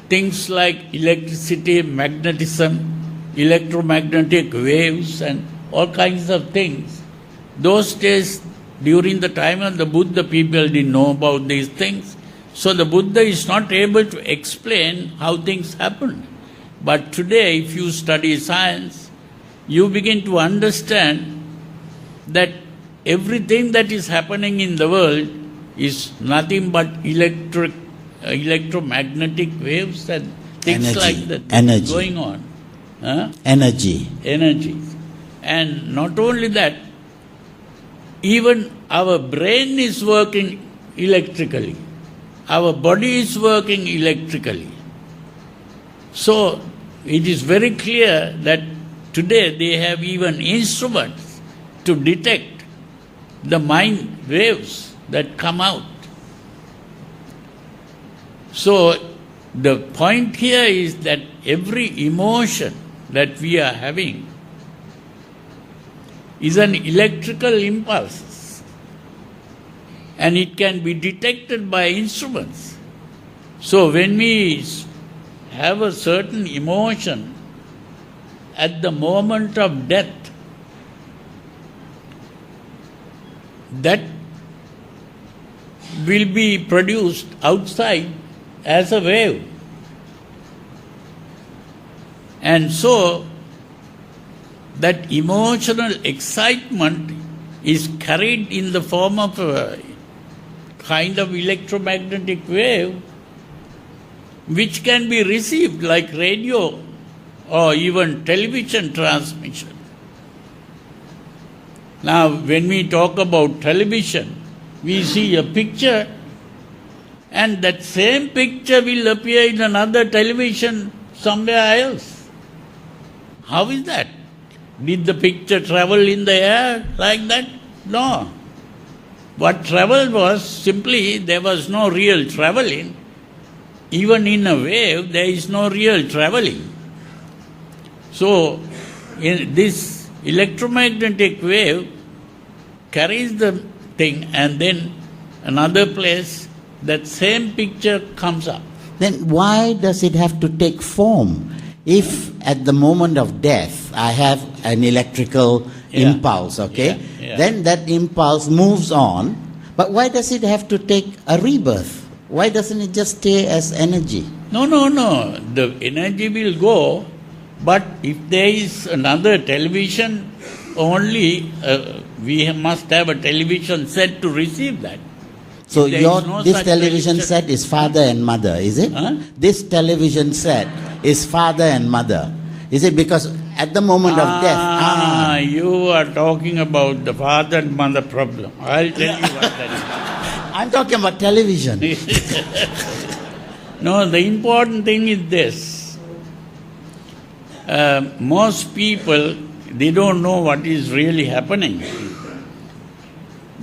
things like electricity, magnetism, electromagnetic waves and all kinds of things. Those days, during the time of the Buddha, people didn't know about these things. So the Buddha is not able to explain how things happen. But today, if you study science, you begin to understand that everything that is happening in the world is nothing but electromagnetic waves and things Energy. like that Energy. going on. Huh? Energy. Energy. And not only that, even our brain is working electrically. Our body is working electrically. So, it is very clear that today they have even instruments to detect the mind waves that come out. So, the point here is that every emotion that we are having is an electrical impulse, and it can be detected by instruments. So when we have a certain emotion at the moment of death, that will be produced outside as a wave. And so that emotional excitement is carried in the form of a kind of electromagnetic wave which can be received like radio or even television transmission. Now, when we talk about television, we see a picture and that same picture will appear in another television somewhere else. How is that? Did the picture travel in the air like that? No. What traveled was simply there was no real traveling. Even in a wave, there is no real traveling. So, in this electromagnetic wave carries the thing, and then another place, that same picture comes up. Then why does it have to take form? If at the moment of death I have an electrical impulse, okay, then that impulse moves on, but why does it have to take a rebirth? Why doesn't it just stay as energy? No. The energy will go, but if there is another television, only we must have a television set to receive that. So this such television set is father and mother, is it? Huh? This television set is father and mother. Is it because at the moment of death... You are talking about the father and mother problem. I'll tell you what that I'm talking about television. is. No, the important thing is this. Most people, they don't know what is really happening.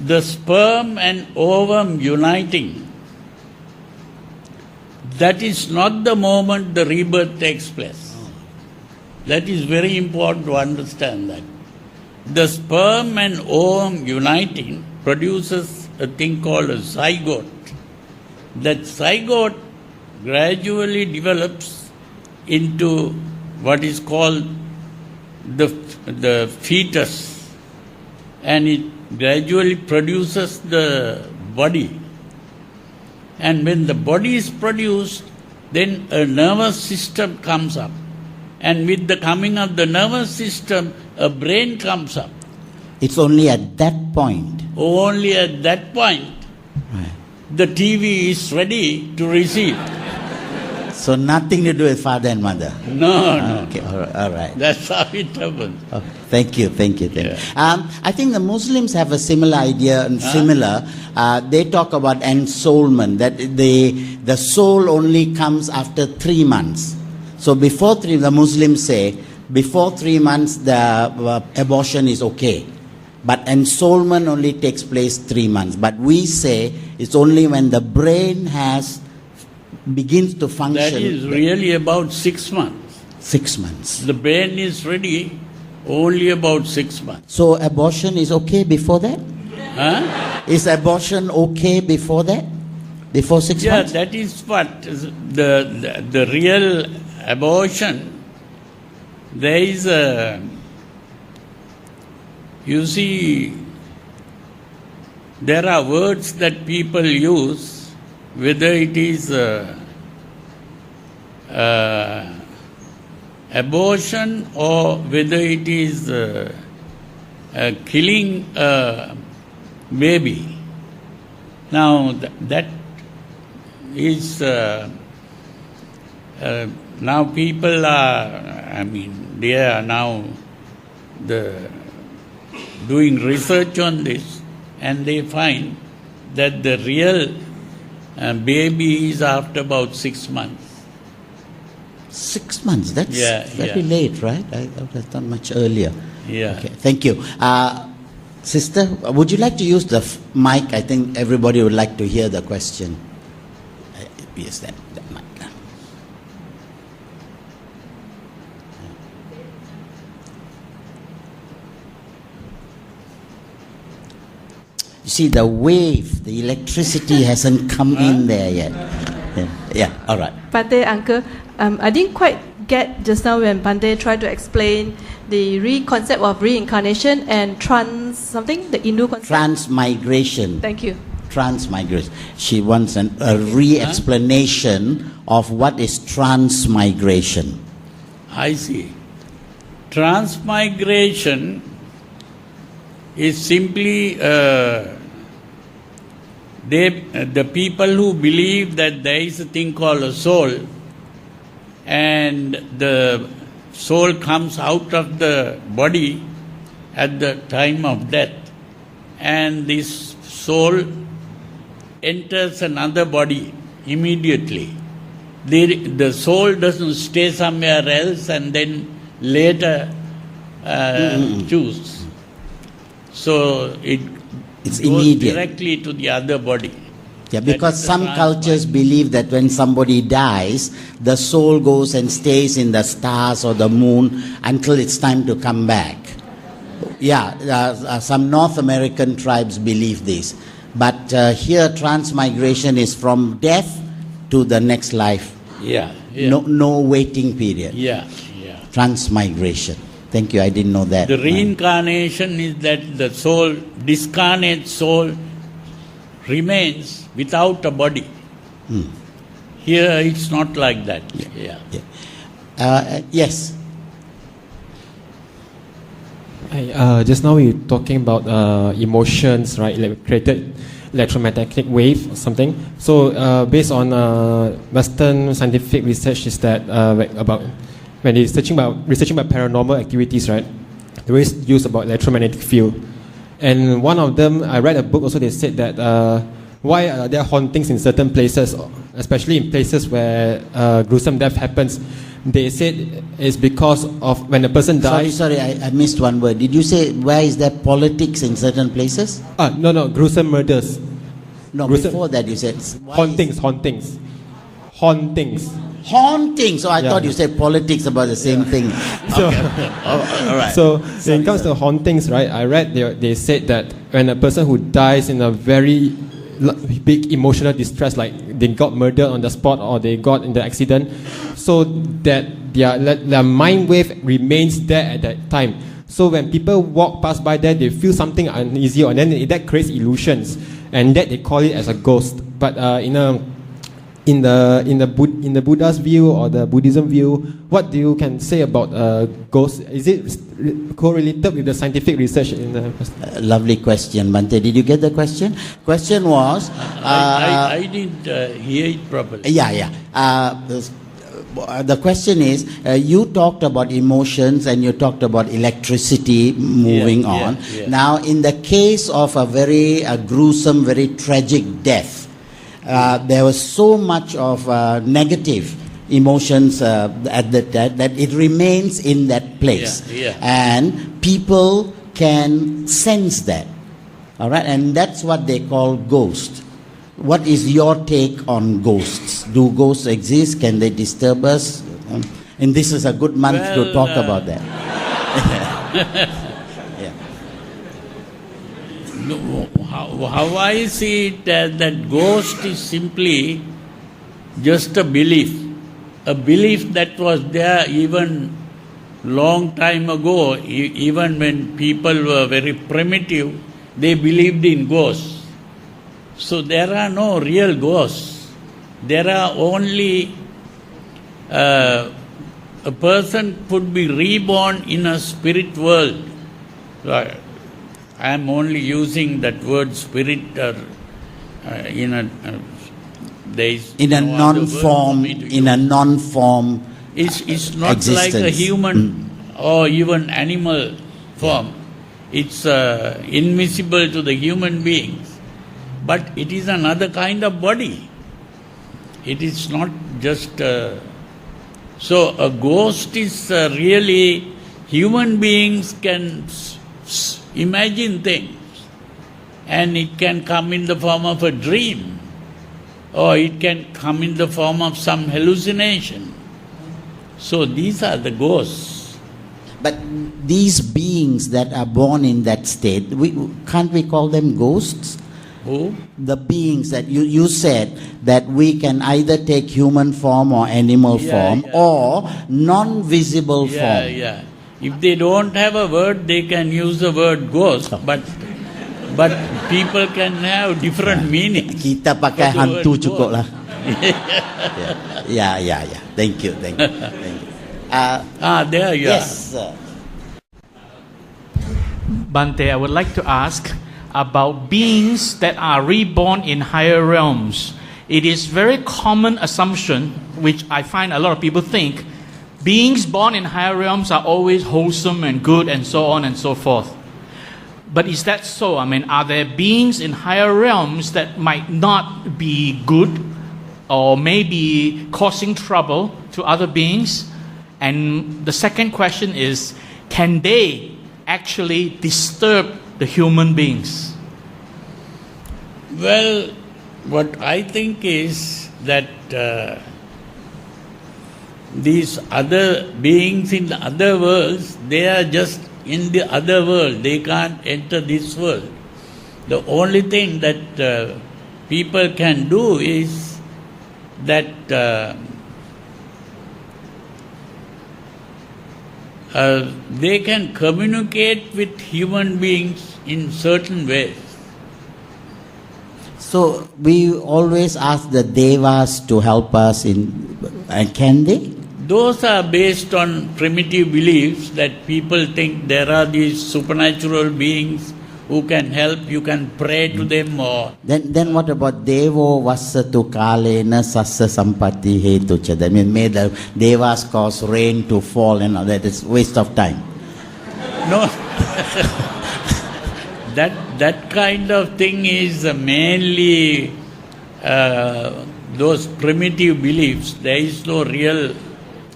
The sperm and ovum uniting, that is not the moment the rebirth takes place. That is very important to understand that. The sperm and ovum uniting produces a thing called a zygote. That zygote gradually develops into what is called the fetus, and it gradually produces the body. And when the body is produced, then a nervous system comes up. And with the coming of the nervous system, a brain comes up. It's only at that point. Only at that point, Right. the TV is ready to receive. So nothing to do with father and mother. No. Okay, all right. That's how it happens. Oh, thank you. Yeah. I think the Muslims have a similar idea and similar. They talk about ensoulment, that the soul only comes after 3 months. So before the Muslims say, before 3 months the abortion is okay. But ensoulment only takes place 3 months. But we say it's only when the brain begins to function. That is really about 6 months. 6 months. The brain is ready only about 6 months. So abortion is okay before that? Huh? Is abortion okay before that? Before 6 Yeah, months? that is what the real abortion. There is you see, there are words that people use, whether it is abortion or whether it is killing a baby. Now that is now people are, they are now doing research on this, and they find that the real baby is after about 6 months. 6 months, that's very yeah. late, right? I thought that's not much earlier. Yeah. Okay, thank you. Sister, would you like to use the mic? I think everybody would like to hear the question. Yes, that mic. You see, the wave, the electricity hasn't come in there yet. Yeah, all right. Bante, uncle, I didn't quite get just now when Bante tried to explain the concept of reincarnation and the Hindu concept. Transmigration. Thank you. Transmigration. She wants a re-explanation of what is transmigration. I see. Transmigration is simply the people who believe that there is a thing called a soul, and the soul comes out of the body at the time of death, and this soul enters another body immediately. The soul doesn't stay somewhere else and then later choose. So it's goes immediate. directly to the other body. Yeah, because some cultures believe that when somebody dies, the soul goes and stays in the stars or the moon until it's time to come back. Yeah, some North American tribes believe this. But here transmigration is from death to the next life. Yeah. No waiting period. Yeah. Transmigration. Thank you, I didn't know that. The reincarnation is that the soul, discarnate soul, remains without a body. Here it's not like that. Yes. Just now we were talking about emotions, right? Created electromagnetic wave or something. So based on Western scientific research, is that about when they're researching about paranormal activities, right? They always use about electromagnetic field. And one of them, I read a book also, they said that why are there hauntings in certain places, especially in places where gruesome death happens. They said it's because of when a person dies. Sorry, I missed one word. Did you say why is there politics in certain places? No, gruesome murders. No, gruesome, before that you said hauntings. So I thought you said politics about the same thing. So, all right. So when it comes to hauntings, right? I read they said that when a person who dies in a very big emotional distress, like they got murdered on the spot or they got in the accident, so that their mind wave remains there at that time. So when people walk past by there, they feel something uneasy, and then that creates illusions, and that they call it as a ghost. But in the Buddha's view or the Buddhism view, what do you can say about ghosts? Is it correlated with the scientific research in the Lovely question, Bante. Did you get the question? Question was... I didn't hear it properly. Yeah. The question is, you talked about emotions and you talked about electricity moving on. Yeah. Now, in the case of a very gruesome, very tragic death, there was so much of negative emotions at that it remains in that place. And people can sense that. All right? And that's what they call ghosts. What is your take on ghosts? Do ghosts exist? Can they disturb us? And this is a good month to talk about that. No, how I see it that ghost is simply just a belief that was there even long time ago. Even when people were very primitive, they believed in ghosts. So there are no real ghosts. There are only a person could be reborn in a spirit world. I am only using that word spirit in a non-form. It's not existence. like a human or even animal form. It's invisible to the human beings. But it is another kind of body. It is not just... So a ghost is really... Human beings can imagine things. And it can come in the form of a dream. Or it can come in the form of some hallucination. So these are the ghosts. But these beings that are born in that state, can't we call them ghosts? Who? The beings that you said that we can either take human form or animal form or non-visible form. If they don't have a word, they can use the word ghost, but people can have different meanings. Kita pakai hantu cukup lah. Yeah. Thank you. There you are. Yes, sir. Bante, I would like to ask about beings that are reborn in higher realms. It is very common assumption, which I find a lot of people think, beings born in higher realms are always wholesome and good and so on and so forth. But is that so? I mean, are there beings in higher realms that might not be good or maybe causing trouble to other beings? And the second question is, can they actually disturb the human beings? Well, what I think is that these other beings in the other worlds, they are just in the other world. They can't enter this world. The only thing that people can do is that they can communicate with human beings in certain ways. So we always ask the devas to help us and can they? Those are based on primitive beliefs that people think there are these supernatural beings who can help, you can pray to them or... Then what about Devo Vassatu Kalena Sassa Sampati Hetucha? That means may the devas cause rain to fall and all that. It's waste of time. No. That kind of thing is mainly those primitive beliefs. There is no real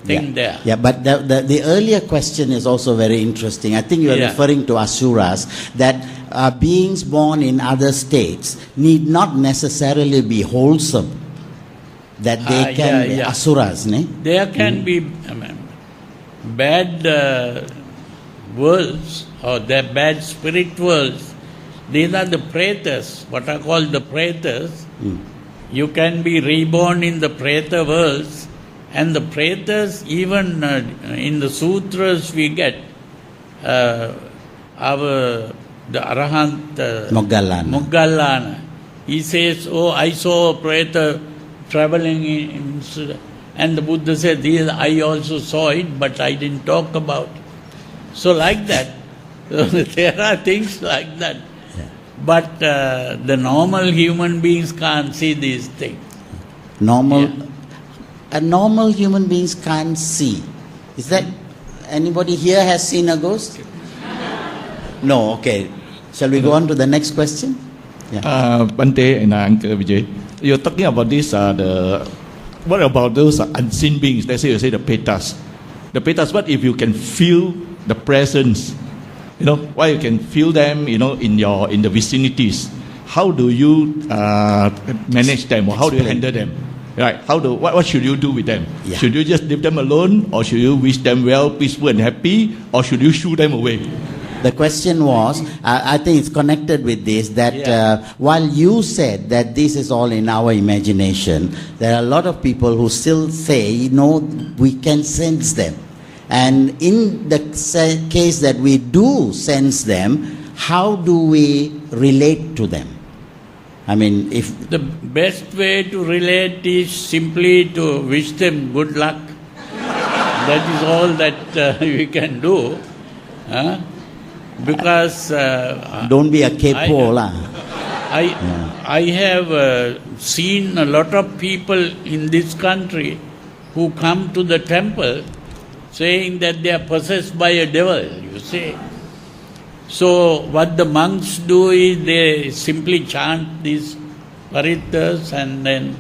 thing there. Yeah, but the earlier question is also very interesting. I think you are referring to asuras, that beings born in other states need not necessarily be wholesome. That they can be asuras, ne? There can be bad worlds or the bad spirit worlds These are the pretas, what are called the pretas. You can be reborn in the preta worlds, and the pretas, even in the sutras we get, the Arahant Moggallana, he says, oh, I saw a preta traveling in and the Buddha said, I also saw it, but I didn't talk about it. So like that, there are things like that. But the normal human beings can't see these things. Normal human beings can't see. Is that anybody here has seen a ghost? No, okay. Shall we go on to the next question? Bante and Uncle Vijay, you're talking about this, what about those unseen beings? Let's say you say the petas. The petas, what if you can feel the presence? Why you can feel them, in the vicinities? How do you manage them, or how do you handle them? Right? What should you do with them? Yeah. Should you just leave them alone, or should you wish them well, peaceful and happy, or should you shoo them away? The question was, I think it's connected with this, that while you said that this is all in our imagination, there are a lot of people who still say, we can sense them. And in the case that we do sense them, how do we relate to them? I mean, if... The best way to relate is simply to wish them good luck. That is all that we can do. Because... don't be a capo, I have seen a lot of people in this country who come to the temple saying that they are possessed by a devil, you see. So what the monks do is they simply chant these paritas and then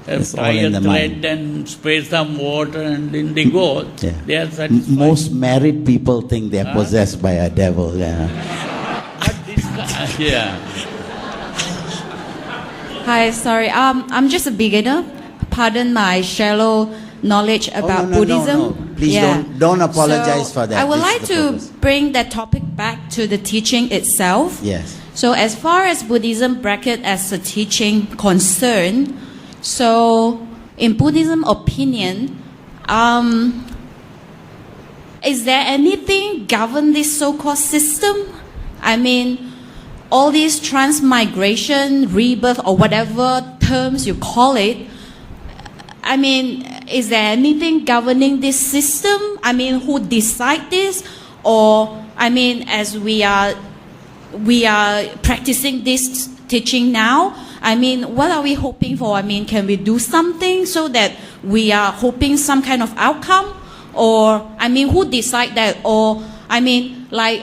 tie a thread and spray some water and then they go. They are satisfied. Most married people think they are possessed by a devil. Hi, sorry. I'm just a beginner. Pardon my shallow knowledge about Buddhism. No. Please don't apologize for that. I would like to bring that topic back to the teaching itself. Yes. So as far as Buddhism bracket as a teaching concerned, so in Buddhism opinion, is there anything govern this so-called system? I mean, all these transmigration, rebirth, or whatever terms you call it, I mean, is there anything governing this system? I mean, who decide this? Or, I mean, as we are practicing this teaching now, I mean, what are we hoping for? I mean, can we do something so that we are hoping some kind of outcome? Or, I mean, who decide that? Or, I mean, like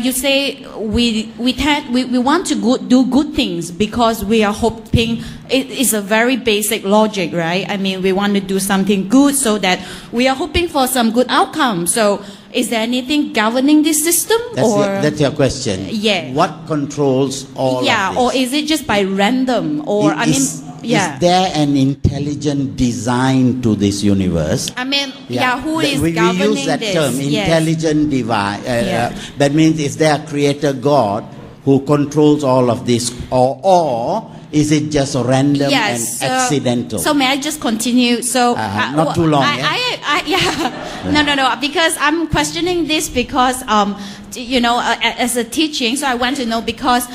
you say, we want to do good things because we are hoping. It's a very basic logic, right? I mean, we want to do something good so that we are hoping for some good outcome. So, is there anything governing this system? That's your question. Yeah. What controls all of this? Or is it just by random? Or Is there an intelligent design to this universe? I mean, who is we governing use that this? term, intelligent divine. That means, is there a creator God who controls all of this, or is it just random and accidental? So may I just continue? So not too long. No, because I'm questioning this because as a teaching, so I want to know because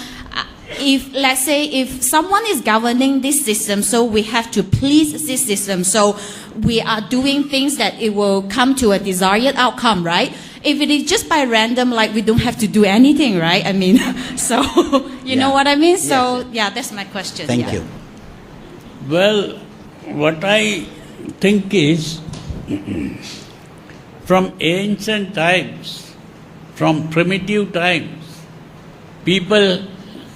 let's say if someone is governing this system, so we have to please this system, so we are doing things that it will come to a desired outcome, right? If it is just by random, like we don't have to do anything, right? I mean, so you know what I mean? So that's my question. Thank you. Well, what I think is from ancient times, from primitive times, people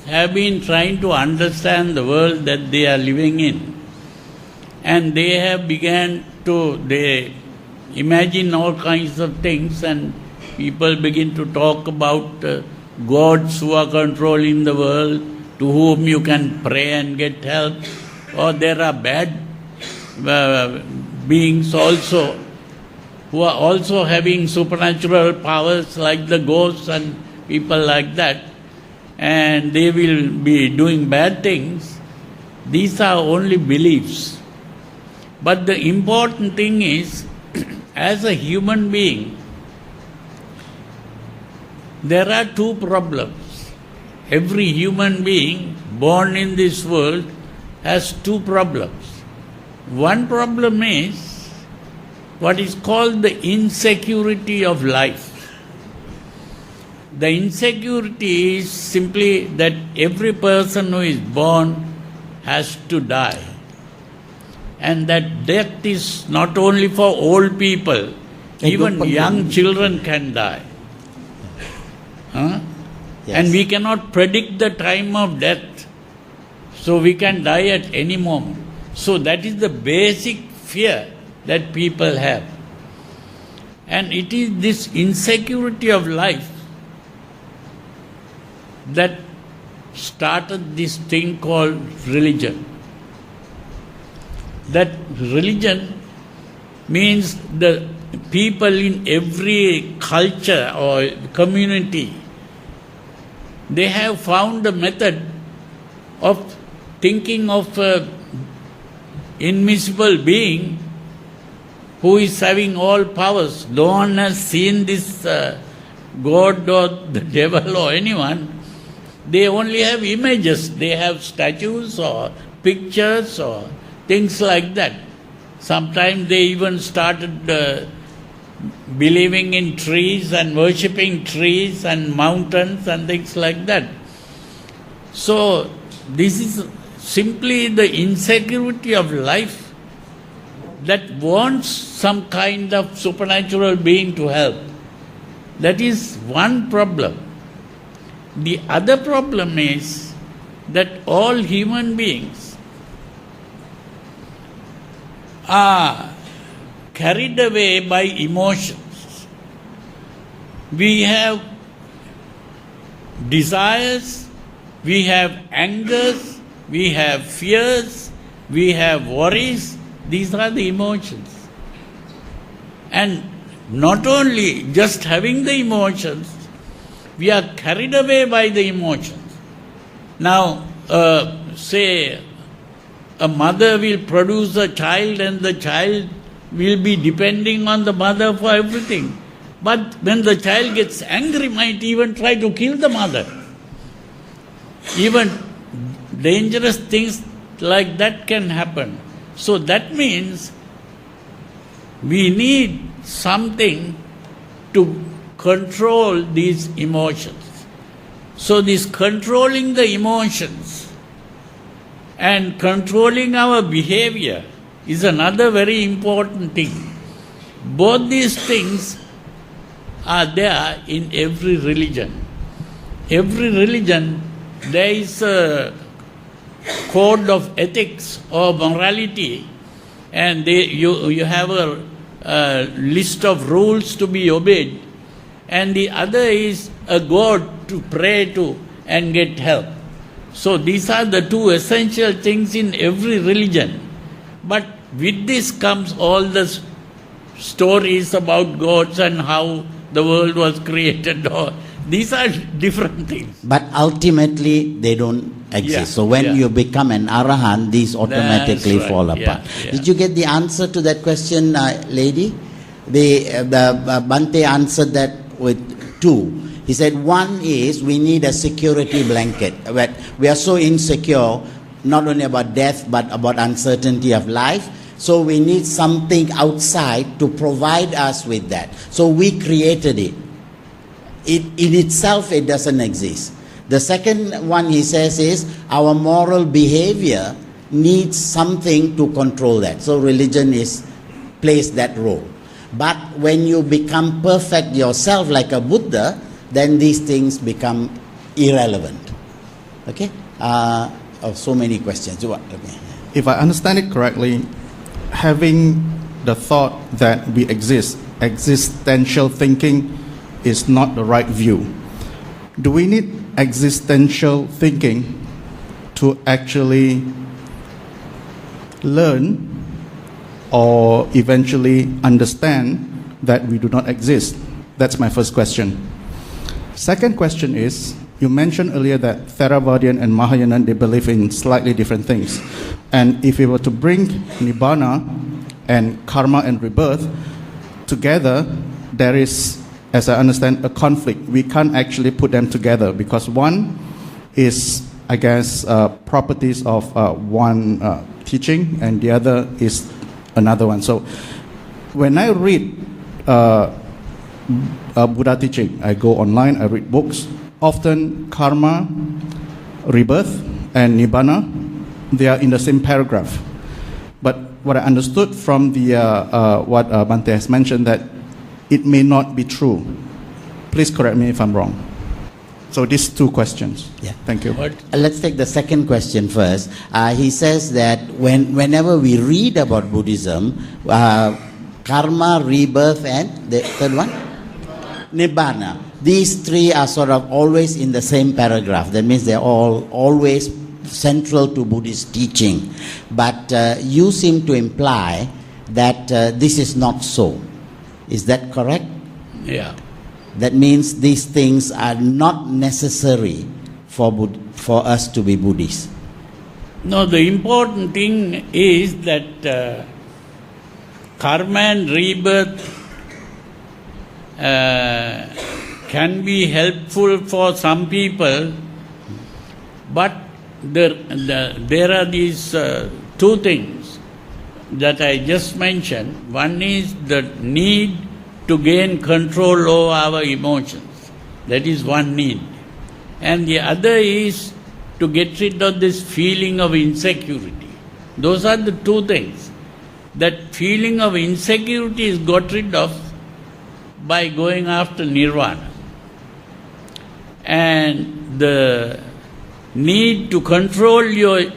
have been trying to understand the world that they are living in. And they have began to, imagine all kinds of things, and people begin to talk about gods who are controlling the world, to whom you can pray and get help. Or there are bad beings also, who are also having supernatural powers like the ghosts and people like that. and they will be doing bad things. These are only beliefs. But the important thing is, as a human being, there are two problems. Every human being born in this world has two problems. One problem is what is called the insecurity of life. The insecurity is simply that every person who is born has to die. And that death is not only for old people, even young children can die. Yes. And we cannot predict the time of death, so we can die at any moment. So that is the basic fear that people have. And it is this insecurity of life that started this thing called religion. That religion means the people in every culture or community, they have found a method of thinking of an invisible being who is having all powers. No one has seen this God or the devil or anyone. They only have images. They have statues or pictures or things like that. Sometimes they even started believing in trees and worshipping trees and mountains and things like that. So this is simply the insecurity of life that wants some kind of supernatural being to help. That is one problem. The other problem is that all human beings are carried away by emotions. We have desires, we have angers, we have fears, we have worries. These are the emotions. And not only just having the emotions, we are carried away by the emotions. Now, say a mother will produce a child and the child will be depending on the mother for everything. But when the child gets angry, might even try to kill the mother. Even dangerous things like that can happen. So that means we need something to control these emotions. So this controlling the emotions and controlling our behavior is another very important thing. Both these things are there in every religion. Every religion, there is a code of ethics or morality, and you have a list of rules to be obeyed, and the other is a God to pray to and get help. So these are the two essential things in every religion. But with this comes all the stories about gods and how the world was created. These are different things. But ultimately, they don't exist. Yeah, so when you become an arahant, these automatically fall apart. Yeah. Did you get the answer to that question, lady? The Bhante answered that with two. He said, one is we need a security blanket. We are so insecure, not only about death, but about uncertainty of life. So we need something outside to provide us with that. So we created it. In itself, it doesn't exist. The second one he says is our moral behavior needs something to control that. So religion plays that role. But when you become perfect yourself like a Buddha, then these things become irrelevant. Okay? So many questions. If I understand it correctly, having the thought that we exist, existential thinking is not the right view. Do we need existential thinking to actually learn or eventually understand that we do not exist? That's my first question. Second question is, you mentioned earlier that Theravadian and Mahayana, they believe in slightly different things. And if we were to bring Nibbana and karma and rebirth together, there is, as I understand, a conflict. We can't actually put them together because one is, I guess, properties of one teaching and the other is another one. So when I read Buddha teaching, I go online, I read books. Often karma, rebirth, and nibbana, they are in the same paragraph. But what I understood from the what Bhante has mentioned, that it may not be true. Please correct me if I'm wrong. So these two questions. Yeah. Thank you. Let's take the second question first. He says that whenever we read about Buddhism, karma, rebirth, and the third one? Nibbana. These three are sort of always in the same paragraph. That means they're all always central to Buddhist teaching. But you seem to imply that this is not so. Is that correct? Yeah. That means these things are not necessary for us to be Buddhists. No, the important thing is that karma and rebirth can be helpful for some people, but there are these two things that I just mentioned. One is the need to gain control over our emotions. That is one need. And the other is to get rid of this feeling of insecurity. Those are the two things. That feeling of insecurity is got rid of by going after nirvana. And the need to control your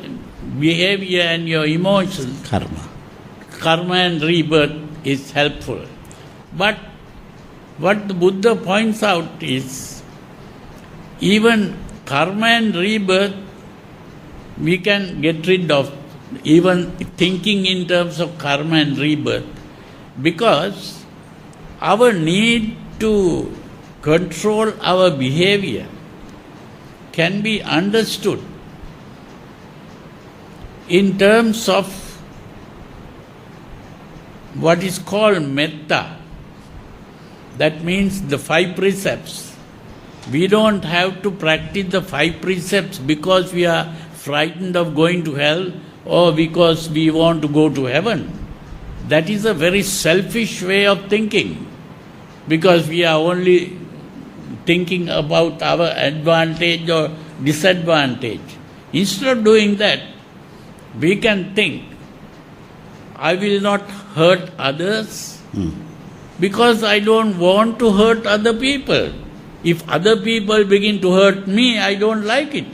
behavior and your emotions, karma and rebirth, is helpful. But what the Buddha points out is, even karma and rebirth we can get rid of, even thinking in terms of karma and rebirth, because our need to control our behavior can be understood in terms of what is called metta. That means the 5 precepts. We don't have to practice the 5 precepts because we are frightened of going to hell or because we want to go to heaven. That is a very selfish way of thinking, because we are only thinking about our advantage or disadvantage. Instead of doing that, we can think, I will not hurt others because I don't want to hurt other people. If other people begin to hurt me, I don't like it.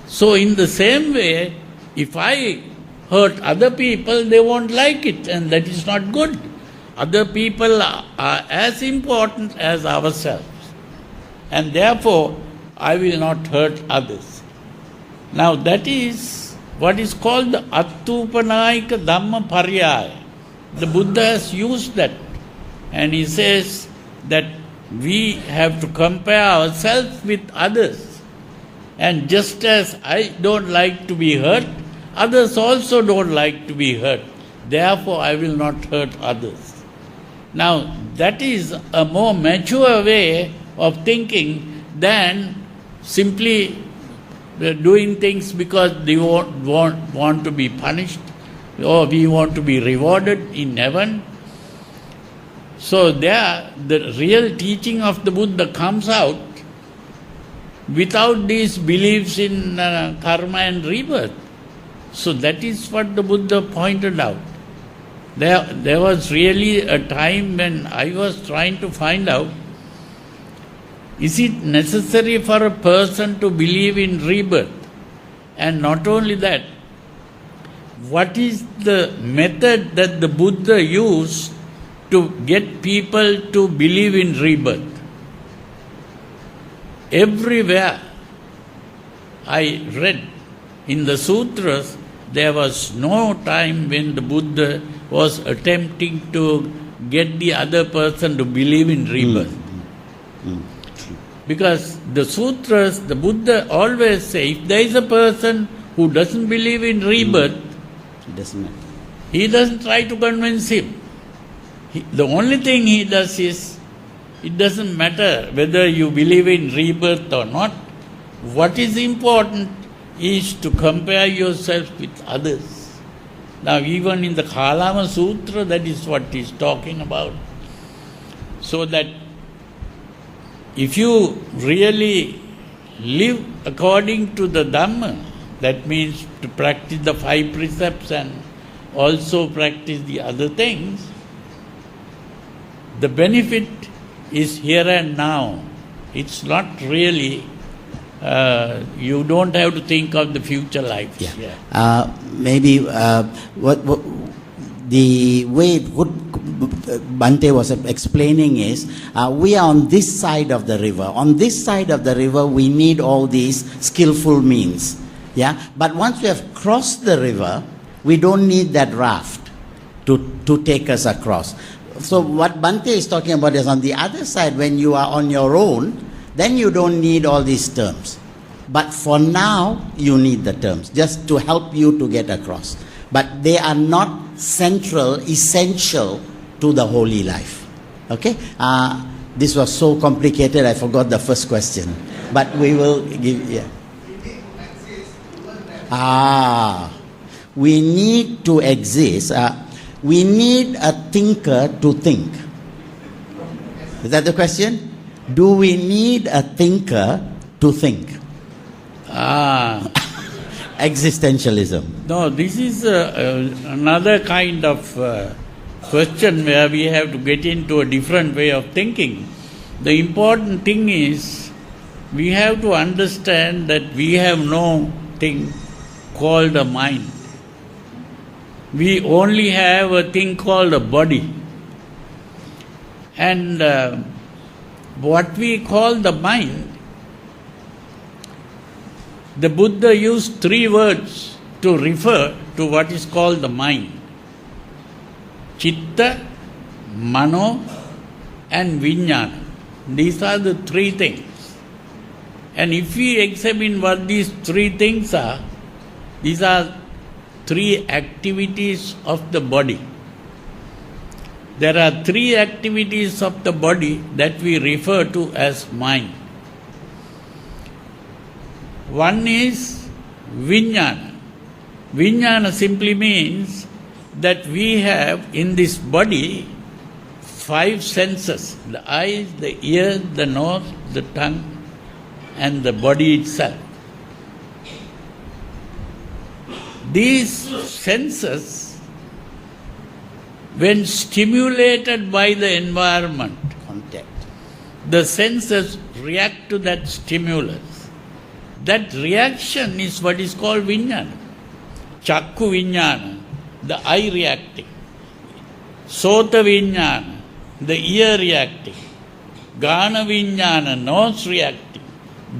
So in the same way, if I hurt other people, they won't like it, and that is not good. Other people are as important as ourselves, and therefore I will not hurt others. Now that is what is called the Attupanayika Dhamma Paryaya. The Buddha has used that, and he says that we have to compare ourselves with others. And just as I don't like to be hurt, others also don't like to be hurt. Therefore I will not hurt others. Now that is a more mature way of thinking than simply doing things because they want to be punished or we want to be rewarded in heaven. So there, the real teaching of the Buddha comes out without these beliefs in karma and rebirth. So that is what the Buddha pointed out. There was really a time when I was trying to find out, is it necessary for a person to believe in rebirth? And not only that, what is the method that the Buddha used to get people to believe in rebirth? Everywhere I read in the sutras, there was no time when the Buddha was attempting to get the other person to believe in rebirth. Because the sutras, the Buddha always say, if there is a person who doesn't believe in rebirth, he doesn't try to convince him. The only thing he does is, it doesn't matter whether you believe in rebirth or not. What is important is to compare yourself with others. Now even in the Kalama Sutra, that is what he is talking about. So that if you really live according to the Dhamma, that means to practice the 5 precepts and also practice the other things, the benefit is here and now. It's not really, you don't have to think of the future life. Maybe what the way Bhante was explaining is, we are on this side of the river. On this side of the river, we need all these skillful means. Yeah, but once we have crossed the river, we don't need that raft to take us across. So what Bhante is talking about is on the other side, when you are on your own, then you don't need all these terms. But for now, you need the terms, just to help you to get across. But they are not central, essential to the holy life. Okay? This was so complicated, I forgot the first question. But we will give, we need to exist. We need a thinker to think. Is that the question? Do we need a thinker to think? Existentialism. No, this is another kind of question where we have to get into a different way of thinking. The important thing is, we have to understand that we have no thing called a mind. We only have a thing called a body. And what we call the mind, the Buddha used 3 words to refer to what is called the mind. Chitta, Mano and Vijnana. These are the 3 things. And if we examine what these 3 things are, these are 3 activities of the body. There are 3 activities of the body that we refer to as mind. One is Vijnana. Vijnana simply means that we have in this body 5 senses: the eyes, the ears, the nose, the tongue, and the body itself. These senses, when stimulated by the environment, the senses react to that stimulus. That reaction is what is called Vijnana. Chakku Vijnana, the eye reacting. Sota Vijnana, the ear reacting. Gana Vijnana, nose reacting.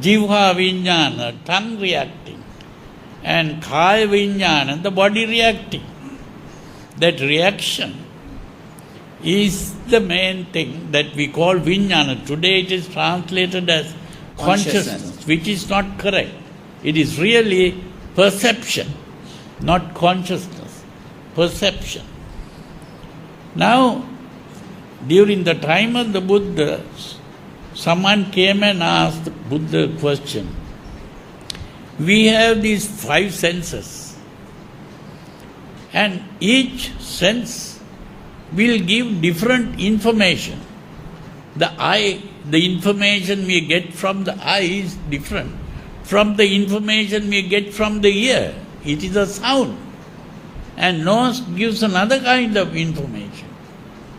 Jivha Vijnana, tongue reacting. And Kaya Vijnana, the body reacting. That reaction is the main thing that we call Vijnana. Today it is translated as consciousness, which is not correct. It is really perception, not consciousness. Perception. Now, during the time of the Buddha, someone came and asked the Buddha a question. We have these 5 senses, and each sense will give different information. The eye, the information we get from the eye is different from the information we get from the ear. It is a sound. And nose gives another kind of information.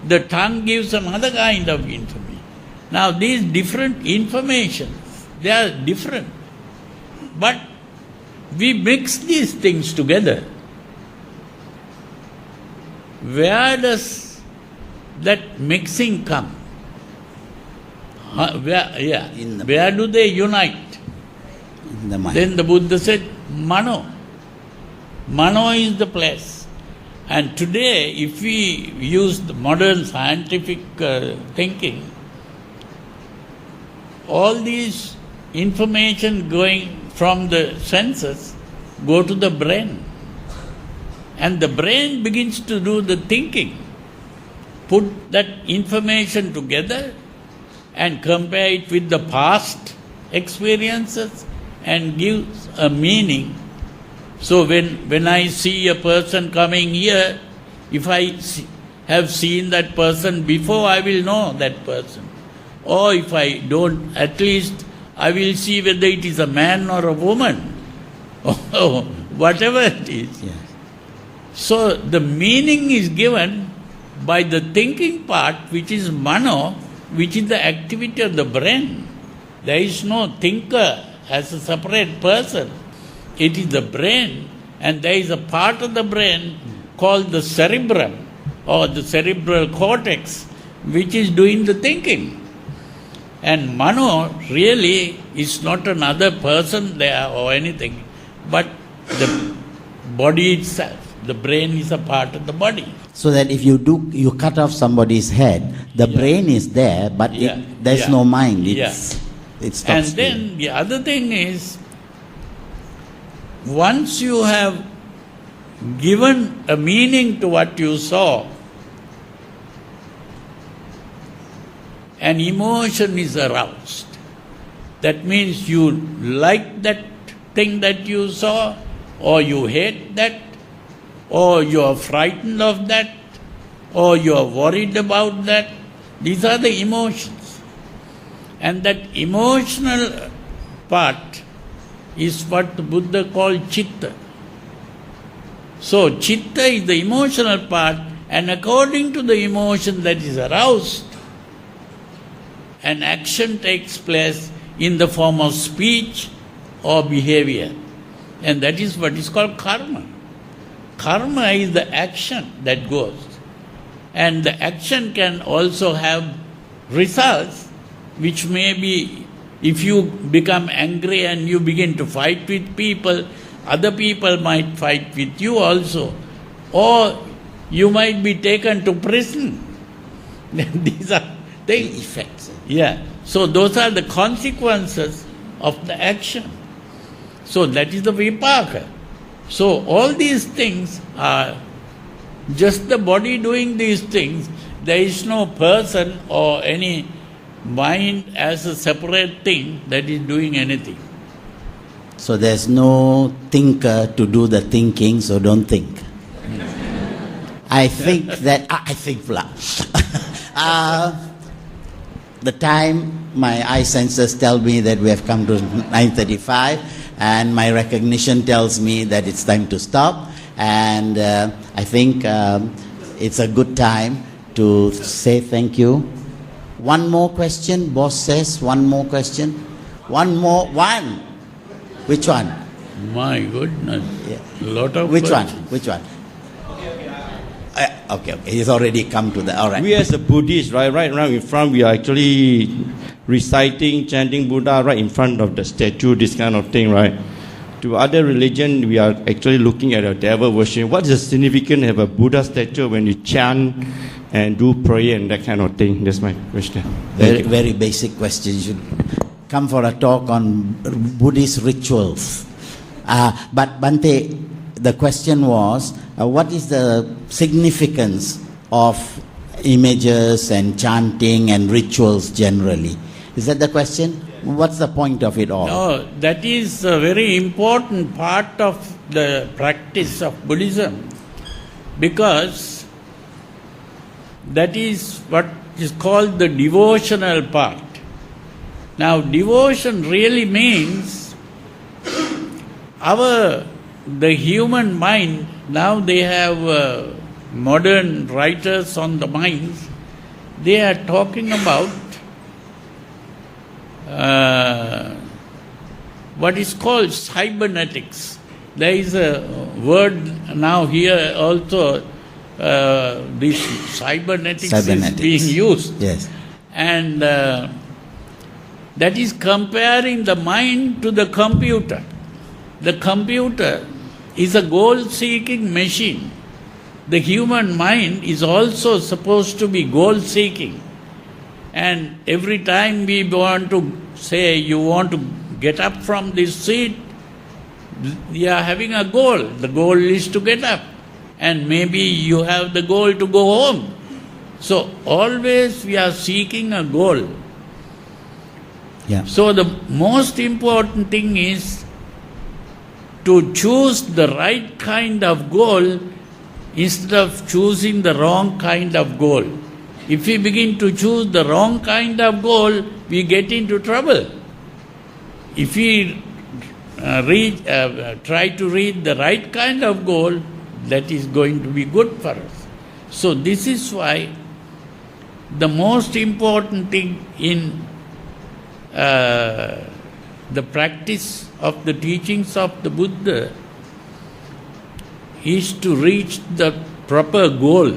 The tongue gives another kind of information. Now these different informations, they are different. But we mix these things together. Where does that mixing come? Where do they unite? In the mind. Then the Buddha said, Mano. Mano is the place. And today, if we use the modern scientific thinking, all these information going from the senses go to the brain. And the brain begins to do the thinking. Put that information together and compare it with the past experiences and gives a meaning. So when I see a person coming here, if I have seen that person before, I will know that person. Or if I don't, at least I will see whether it is a man or a woman, or whatever it is. Yes. So the meaning is given by the thinking part, which is mano, which is the activity of the brain. There is no thinker as a separate person. It is the brain, and there is a part of the brain called the cerebrum or the cerebral cortex, which is doing the thinking. And mano really is not another person there or anything, but the body itself. The brain is a part of the body. So that if you cut off somebody's head, the brain is there, but there's no mind. It stops. And then the other thing is, once you have given a meaning to what you saw, an emotion is aroused. That means you like that thing that you saw, or you hate that, or you are frightened of that, or you are worried about that. These are the emotions. And that emotional part is what the Buddha called chitta. So chitta is the emotional part, and according to the emotion that is aroused, an action takes place in the form of speech or behavior. And that is what is called karma. Karma is the action that goes. And the action can also have results, which may be, if you become angry and you begin to fight with people, other people might fight with you also. Or you might be taken to prison. These are the effects. Yeah. So those are the consequences of the action. So that is the vipaka. So all these things are just the body doing these things. There is no person or any mind as a separate thing that is doing anything. So there's no thinker to do the thinking, so don't think. I think the time, my eye senses tell me that we have come to 9:35, and my recognition tells me that it's time to stop. And I think it's a good time to say thank you. One more question, boss says. One more question. One. Which one? My goodness. Yeah. Lot of Which questions. one? Okay. He's already come to the. All right. We as a Buddhists, right now in front, we are actually reciting, chanting Buddha right in front of the statue, this kind of thing, right? To other religion, we are actually looking at a devil worship. What is the significance of a Buddha statue when you chant and do prayer and that kind of thing? That's my question. Very basic question. You should come for a talk on Buddhist rituals. But Bhante, the question was, what is the significance of images and chanting and rituals generally? Is that the question? What's the point of it all? No, that is a very important part of the practice of Buddhism, because that is what is called the devotional part. Now, devotion really means the human mind. Now they have modern writers on the minds. They are talking about what is called cybernetics. There is a word now here also, this cybernetics is being used. Yes. And that is comparing the mind to the computer. The computer is a goal-seeking machine. The human mind is also supposed to be goal-seeking. And every time we want to say, you want to get up from this seat, you are having a goal. The goal is to get up. And maybe you have the goal to go home. So always we are seeking a goal. Yeah. So the most important thing is to choose the right kind of goal instead of choosing the wrong kind of goal. If we begin to choose the wrong kind of goal, we get into trouble. If we try to reach the right kind of goal, that is going to be good for us. So this is why the most important thing in the practice of the teachings of the Buddha is to reach the proper goal.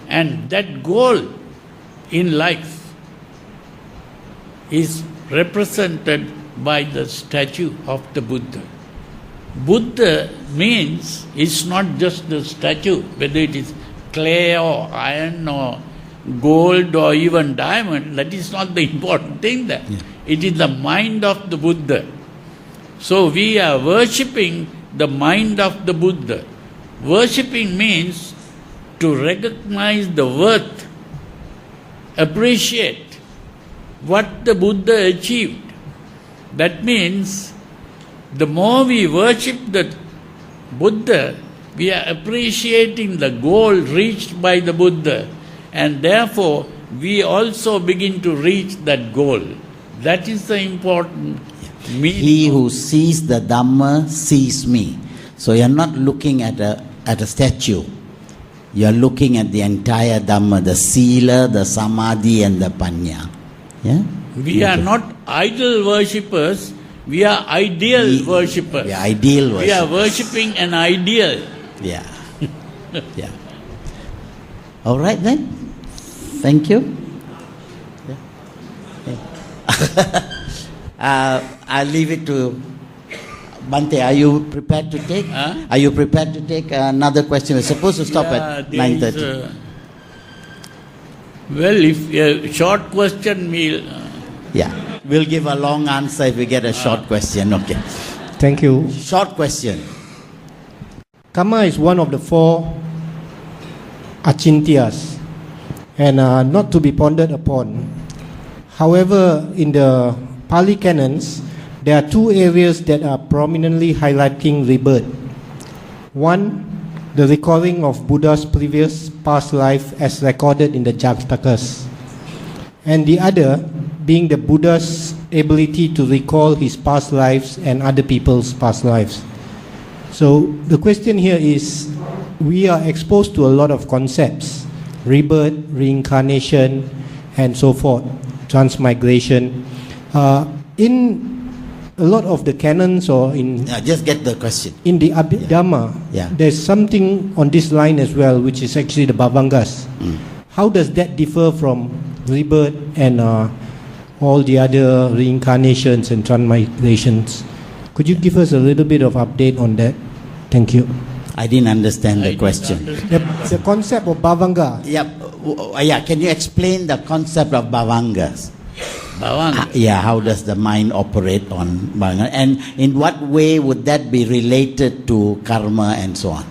And that goal in life is represented by the statue of the Buddha. Buddha means it's not just the statue, whether it is clay or iron or gold or even diamond, that is not the important thing there. Yeah. It is the mind of the Buddha. So we are worshipping the mind of the Buddha. Worshipping means to recognize the worth, appreciate what the Buddha achieved. That means the more we worship the Buddha, we are appreciating the goal reached by the Buddha, and therefore we also begin to reach that goal. That is the important meaning. He who sees the Dhamma sees me. So you are not looking at a statue. You are looking at the entire Dhamma, the Sila, the Samadhi and the Panya. Yeah? We are not idol worshippers, we are ideal worshippers. We are ideal worshippers. We are worshipping an ideal. Yeah. Yeah. All right then. Thank you. Yeah. I'll leave it to Bante. Are you prepared to take? Are you prepared to take another question? We're supposed to stop at 9:30. Well, if a short question will... We'll give a long answer if we get a short question. Okay. Thank you. Short question. Karma is one of the four achintyas and not to be pondered upon. However, in the Pali canons, there are two areas that are prominently highlighting rebirth. One, the recalling of Buddha's previous past life as recorded in the Jatakas. And the other being the Buddha's ability to recall his past lives and other people's past lives. So the question here is, we are exposed to a lot of concepts, rebirth, reincarnation, and so forth, transmigration. In a lot of the canons or in... just get the question. In the Abhidhamma, there's something on this line as well, which is actually the Bhavangas. How does that differ from rebirth and all the other reincarnations and transmigrations? Could you give us a little bit of update on that? Thank you. I didn't understand the question. The concept of Bhavanga. Can you explain the concept of Bhavangas? Bhavanga. How does the mind operate on Bhavanga? And in what way would that be related to karma and so on?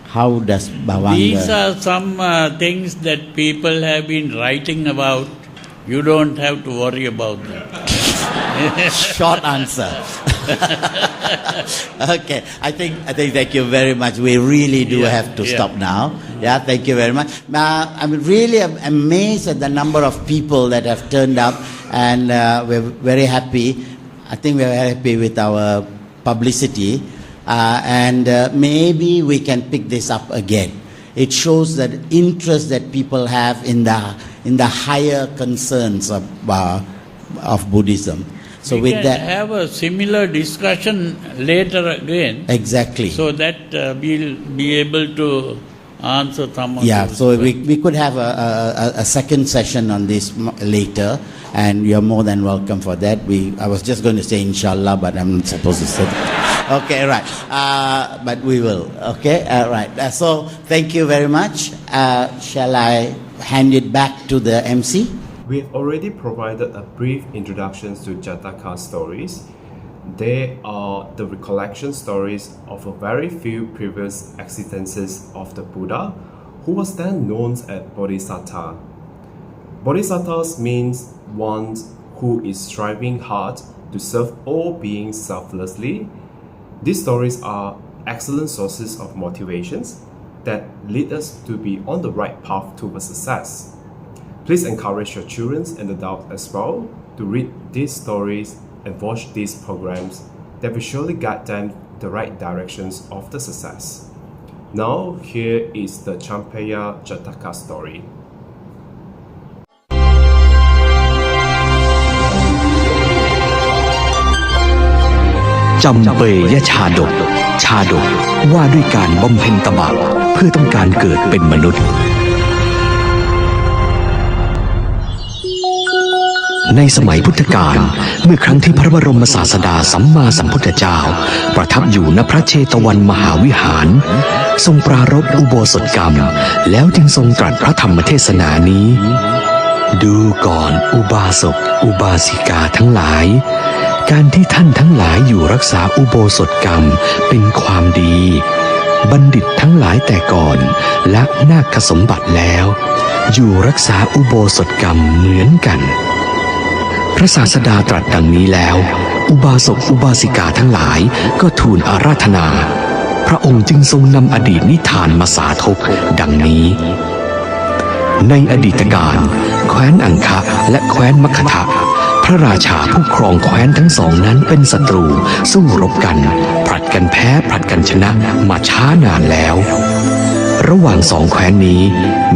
How does Bhavanga... These are some things that people have been writing about. You don't have to worry about that. Short answer. Okay, I think thank you very much. We really do have to stop now. Thank you very much. I'm really amazed at the number of people that have turned up, and we're very happy. I think we're very happy with our publicity, and maybe we can pick this up again. It shows that interest that people have in the higher concerns of Buddhism. So we with can that, have a similar discussion later again. Exactly. So that we'll be able to answer some of those so we could have a second session on this later, and you're more than welcome for that. I was just going to say inshallah, but I'm not supposed to say that. Okay, right. But we will. Okay, right. So thank you very much. Shall I hand it back to the MC. We have already provided a brief introduction to Jataka stories. They are the recollection stories of a very few previous existences of the Buddha, who was then known as Bodhisattva. Bodhisattvas means one who is striving hard to serve all beings selflessly. These stories are excellent sources of motivations that lead us to be on the right path towards success. Please encourage your children and adults as well to read these stories and watch these programs that will surely guide them the right directions of the success. Now, here is the Champeya Jataka story. จำเปยชาดกว่าด้วยการบำเพ็ญตบะเพื่อต้องการเกิดเป็นมนุษย์ในสมัยพุทธกาลเมื่อครั้งที่พระบรมศาสดาสัมมาสัมพุทธเจ้าประทับอยู่ณพระเชตวันมหาวิหารทรงปรารภอุโบสถกรรมแล้วจึงทรงตรัสพระธรรมเทศนานี้ดูก่อนอุบาสกอุบาสิกาทั้งหลายการที่ท่านทั้งหลายอยู่รักษาอุโบสถกรรมเป็นความดีบัณฑิตทั้งหลายแต่ก่อนละนาคสมบัติแล้วอยู่รักษาอุโบสถกรรมเหมือนกันพระศาสดาตรัสดังนี้แล้วอุบาสกอุบาสิกาทั้งหลายก็ทูลอาราธนาพระองค์จึงทรงนำอดีตนิทานมาสาธกดังนี้ในอดีตการแคว้นอังคะและแคว้นมคธะพระราชาผู้ครองแคว้นทั้งสองนั้นเป็นศัตรูสู้รบกันผลัดกันแพ้ผลัดกันชนะมาช้านานแล้วระหว่างสองแคว้นนี้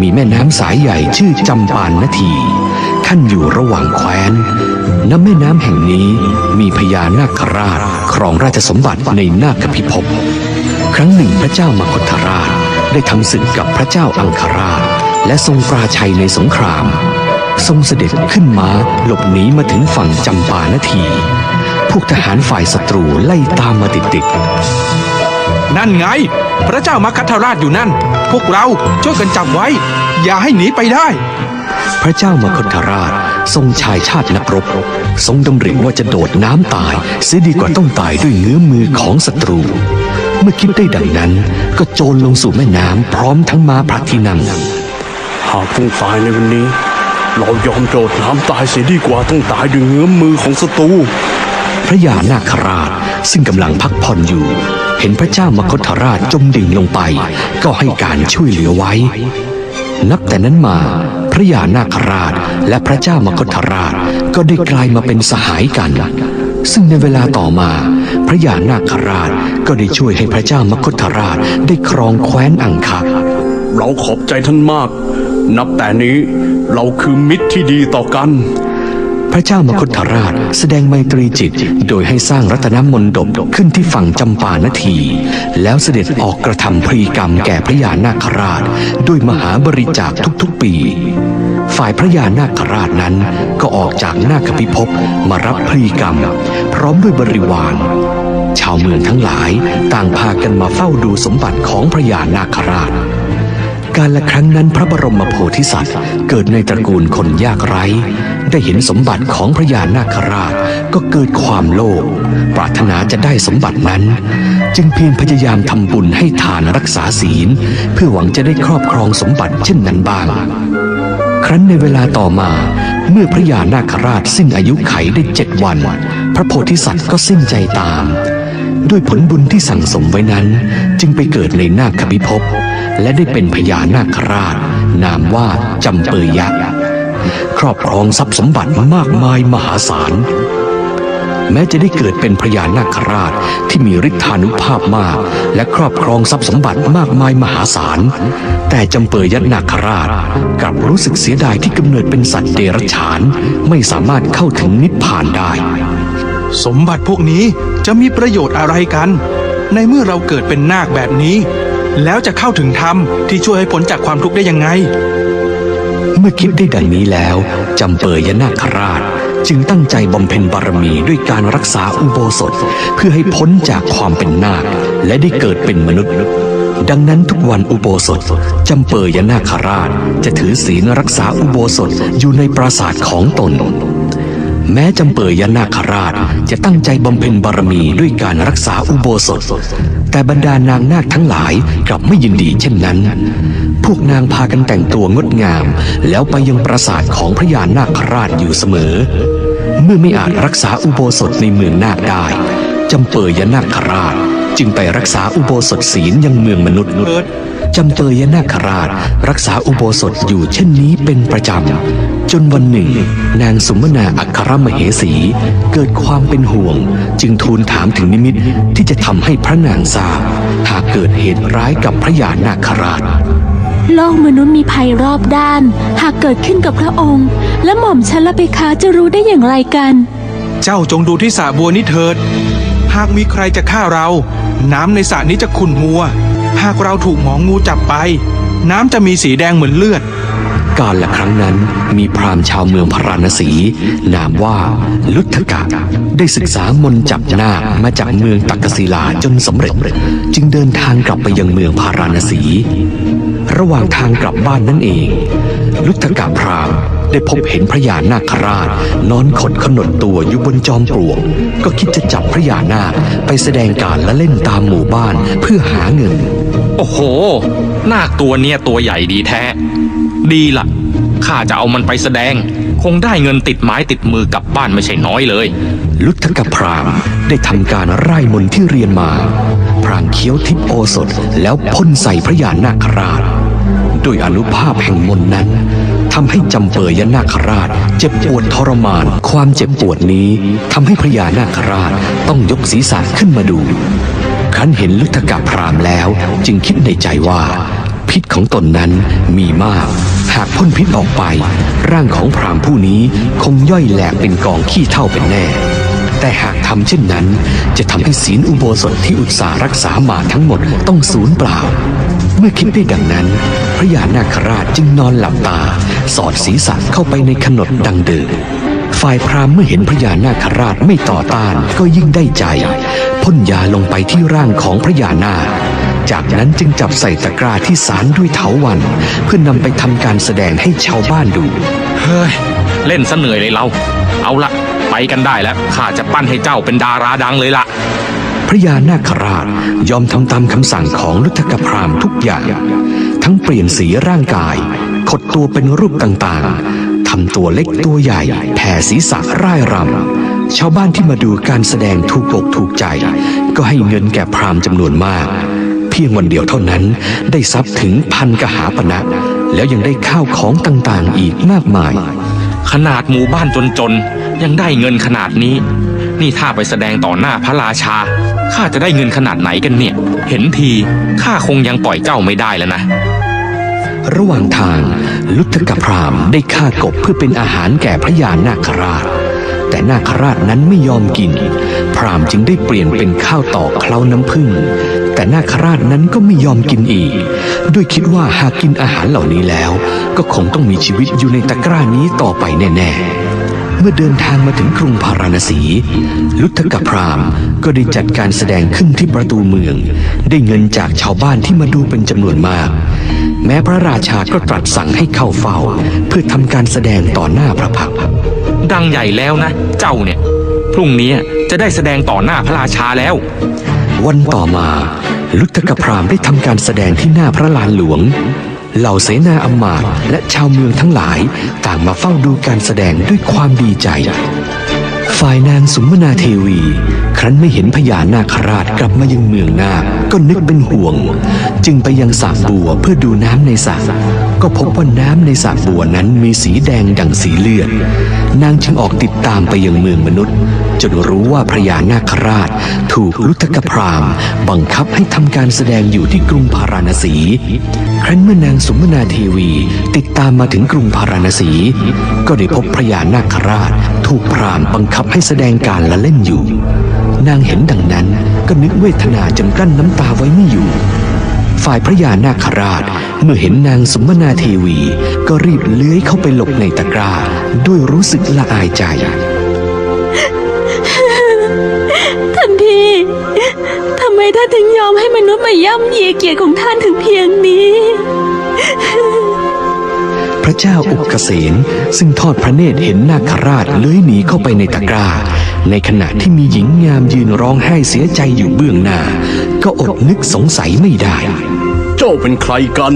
มีแม่น้ำสายใหญ่ชื่อจำปานนทีขั้นอยู่ระหว่างแคว้นณแม่น้ำแห่งนี้มีพญานาคราชครองราชสมบัติในนาคพิภพครั้งหนึ่งพระเจ้ามคธราชได้ทำศึกกับพระเจ้าอังคราชและทรงปราชัยในสงครามทรงเสด็จขึ้นม้าหลบหนีมาถึงฝั่งจำปานทีพวกทหารฝ่ายศัตรูไล่ตามมาติดๆนั่นไงพระเจ้ามคธราชอยู่นั่นพวกเราช่วยกันจับไว้อย่าให้หนีไปได้พระเจ้ามคธราชทรงชายชาตินักรบทรงดำริว่าจะโดดน้ำตายเสียดีกว่าต้องตายด้วยเงื้อมือของศัตรูเมื่อคิดได้ดังนั้นก็โจรลงสู่แม่น้ำพร้อมทั้งม้าพระที่นั่งหากต้องตายในวันนี้เรายอมโดดน้ำตายเสียดีกว่าต้องตายด้วยเงื้อมือของศัตรูพระยานาคราชซึ่งกำลังพักผ่อนอยู่เห็นพระเจ้ามคธราชจมดิ่งลงไปก็ให้การช่วยเหลือไว้นับแต่นั้นมาพระยานาคราชและพระเจ้ามคธราชก็ได้กลายมาเป็นสหายกันซึ่งในเวลาต่อมาพระยานาคราชก็ได้ช่วยให้พระเจ้ามคธราชได้ครองแคว้นอังคะเราขอบใจท่านมากนับแต่นี้เราคือมิตรที่ดีต่อกันพระเจ้ามคธราชแสดงไมตรีจิตโดยให้สร้างรัตนมณฑปขึ้นที่ฝั่งจำปานทีแล้วเสด็จออกกระทำพรีกรรมแก่พระยานาคราชด้วยมหาบริจาคทุกๆปีฝ่ายพระยานาคราชนั้นก็ออกจากนาคพิภพมารับพรีกรรมพร้อมด้วยบริวารชาวเมืองทั้งหลายต่างพากันมาเฝ้าดูสมบัติของพระยานาคราชกาลครั้งนั้นพระบรมโพธิสัตว์เกิดในตระกูลคนยากไร้ได้เห็นสมบัติของพระยานาคราชก็เกิดความโลภปรารถนาจะได้สมบัตินั้นจึงเพียรพยายามทำบุญให้ทานรักษาศีลเพื่อหวังจะได้ครอบครองสมบัติเช่นนั้นบ้างครั้นในเวลาต่อมาเมื่อพระยานาคราชสิ้นอายุไขได้7 วันพระโพธิสัตว์ก็สิ้นใจตามด้วยผลบุญที่สั่งสมไว้นั้นจึงไปเกิดในนาคพิภพและได้เป็นพญานาคราชนามว่าจำเปยะครอบครองทรัพย์สมบัติมากมายมหาศาลแม้จะได้เกิดเป็นพญานาคราชที่มีฤทธานุภาพมากและครอบครองทรัพย์สมบัติมากมายมหาศาลแต่จำเปยะนาคราชกลับรู้สึกเสียดายที่กำเนิดเป็นสัตว์เดรัจฉานไม่สามารถเข้าถึงนิพพานได้สมบัติพวกนี้จะมีประโยชน์อะไรกันในเมื่อเราเกิดเป็นนาคแบบนี้แล้วจะเข้าถึงธรรมที่ช่วยให้พ้นจากความทุกข์ได้ยังไงเมื่อคิดได้ดังนี้แล้วจำเปยนาคราชจึงตั้งใจบำเพ็ญบารมีด้วยการรักษาอุโบสถเพื่อให้พ้นจากความเป็นนาคและได้เกิดเป็นมนุษย์ดังนั้นทุกวันอุโบสถ จำเปยยนาคราชจะถือศีลรักษาอุโบสถอยู่ในปราสาทของตนแม้จำเปยยนาคราชจะตั้งใจบำเพ็ญบารมีด้วยการรักษาอุโบสถแต่บรรดานางนาคทั้งหลายกลับไม่ยินดีเช่นนั้นพวกนางพากันแต่งตัวงดงามแล้วไปยังปราสาทของพระยานาคราชอยู่เสมอเมื่อไม่อาจรักษาอุโบสถในเมืองนาคได้จำเปยยนาคราชจึงไปรักษาอุโบสถศีลยังเมืองมนุษย์จำเปยยนาคราชรักษาอุโบสถอยู่เช่นนี้เป็นประจำจนวันหนึ่งนางสุมนาอัครมเหสีเกิดความเป็นห่วงจึงทูลถามถึงนิมิตที่จะทำให้พระนางทราบหากเกิดเหตุร้ายกับพระยานาคราชโลกมนุษย์มีภัยรอบด้านหากเกิดขึ้นกับพระองค์และหม่อมฉันและเพคะจะรู้ได้อย่างไรกันเจ้าจงดูที่สระบัวนี้เถิดหากมีใครจะฆ่าเราน้ำในสระนี้จะขุ่นมัวหากเราถูกหมองูจับไปน้ำจะมีสีแดงเหมือนเลือดกาลละครั้งนั้นมีพราหมณ์ชาวเมืองพาราณสีนามว่าลุทธกะได้ศึกษามนต์จับนาคมาจากเมืองตักกศิลาจนสำเร็จจึงเดินทางกลับไปยังเมืองพาราณสีระหว่างทางกลับบ้านนั่นเองลุทธกะพราหมณ์ได้พบเห็นพระยานาคราชนอนขดขนดตัวอยู่บนจอมปลวกก็คิดจะจับพระยานาคไปแสดงการและเล่นตามหมู่บ้านเพื่อหาเงินโอ้โหนาคตัวเนี้ยตัวใหญ่ดีแท้ดีล่ะข้าจะเอามันไปแสดงคงได้เงินติดไม้ติดมือกลับบ้านไม่ใช่น้อยเลยลุทธกพราหมณ์ได้ทำการไล่มนต์ที่เรียนมาพรางเคี้ยวทิพโอสถแล้วพ่นใส่พระยานาคราชโดยอานุภาพแห่งมนต์นั้นทำให้จำเปยยนาคราชเจ็บปวดทรมานความเจ็บปวดนี้ทำให้พระยานาคราชต้องยกศีรษะขึ้นมาดูครั้นเห็นลุทธกพราหมณ์แล้วจึงคิดในใจว่าพิษของตนนั้นมีมากหากพ่นพิษออกไปร่างของพราหมณ์ผู้นี้คงย่อยแหลกเป็นกองขี้เถ้าเป็นแน่แต่หากทำเช่นนั้นจะทำให้ศีลอุโบสถที่อุตสาห์รักษามาทั้งหมดต้องสูญเปล่าเมื่อคิดได้ดังนั้นพระยานาคราชจึงนอนหลับตาสอดศีรษะเข้าไปในขนดดังเดิมฝ่ายพราหมณ์เมื่อเห็นพระยานาคราชไม่ต่อต้านก็ยิ่งได้ใจพ่นยาลงไปที่ร่างของพระยานาคจากนั้นจึงจับใส่ตะกร้าที่สารด้วยเถาวัลย์เพื่อนำไปทำการแสดงให้ชาวบ้านดูเฮ้ยเล่นซะเหนื่อยเลยเราเอาละไปกันได้แล้วข้าจะปั้นให้เจ้าเป็นดาราดังเลยล่ะพระยานาคราชยอมทำตามคำสั่งของลุทธกพราหมณ์ทุกอย่างทั้งเปลี่ยนสีร่างกายขดตัวเป็นรูปต่างๆทำตัวเล็กตัวใหญ่แผ่ศีรษะร่ายรำชาวบ้านที่มาดูการแสดงถูกอกถูกใจก็ให้เงินแก่พราหมณ์จำนวนมากเพียงวันเดียวเท่านั้นได้ทรัพย์ถึง1,000 กหาปณะแล้วยังได้ข้าวของต่างๆอีกมากมายขนาดหมู่บ้านจนๆยังได้เงินขนาดนี้นี่ถ้าไปแสดงต่อหน้าพระราชาข้าจะได้เงินขนาดไหนกันเนี่ยเห็นทีข้าคงยังปล่อยเจ้าไม่ได้แล้วนะระหว่างทางลุทธกพราหมณ์ได้ฆ่ากบเพื่อเป็นอาหารแก่พระยานาคราชแต่นาคราชนั้นไม่ยอมกินพราหมณ์จึงได้เปลี่ยนเป็นข้าวตอกเคล้าน้ำผึ้งแต่นาคราชนั้นก็ไม่ยอมกินอีกด้วยคิดว่าหากกินอาหารเหล่านี้แล้วก็คงต้องมีชีวิตอยู่ในตะกร้านี้ต่อไปแน่ๆเมื่อเดินทางมาถึงกรุงพาราณสีลุทธกพราหมณ์ก็ได้จัดการแสดงขึ้นที่ประตูเมืองได้เงินจากชาวบ้านที่มาดูเป็นจำนวนมากแม้พระราชาก็ตรัสสั่งให้เข้าเฝ้าเพื่อทำการแสดงต่อหน้าพระพักตร์ดังใหญ่แล้วนะเจ้าเนี่ยพรุ่งนี้จะได้แสดงต่อหน้าพระราชาแล้ววันต่อมาลุทธกพราหมณ์ได้ทำการแสดงที่หน้าพระลานหลวงเหล่าเสนาอำมาตย์และชาวเมืองทั้งหลายต่างมาเฝ้าดูการแสดงด้วยความดีใจฝ่ายนางสุมนาเทวีครั้นไม่เห็นพญานาคราชกลับมายังเมืองนาคก็นึกเป็นห่วงจึงไปยังสระบัวเพื่อดูน้ำในสระก็พบว่าน้ำในสระบัวนั้นมีสีแดงดั่งสีเลือดนางจึงออกติดตามไปยังเมืองมนุษย์จนรู้ว่าพญานาคราชถูกลุทธกพราหมณ์บังคับให้ทำการแสดงอยู่ที่กรุงพาราณสีครั้นเมื่อนางสุมนาเทวีติดตามมาถึงกรุงพาราณสีก็ได้พบพญานาคราชถูกพราหมณ์บังคับให้แสดงการละเล่นอยู่นางเห็นดังนั้นก็นึกเวทนาจนกลั้นน้ำตาไว้ไม่อยู่ฝ่ายพระยานาคราชเมื่อเห็นนางสุมนาเทวีก็รีบเลื้อยเข้าไปหลบในตะกร้าด้วยรู้สึกละอายใจท่านพี่ทำไมท่านถึงยอมให้มนุษย์มาย่ำยีเกียรติของท่านถึงเพียงนี้ ระเจ้าอุกเสนซึ่งทอดพระเนตรเห็นนาคราชเลื้อยหนีเข้าไปในตะกร้าในขณะที่มีหญิงงามยืนร้องไห้เสียใจอยู่เบื้องหน้าก็อดนึกสงสัยไม่ได้เจ้าเป็นใครกัน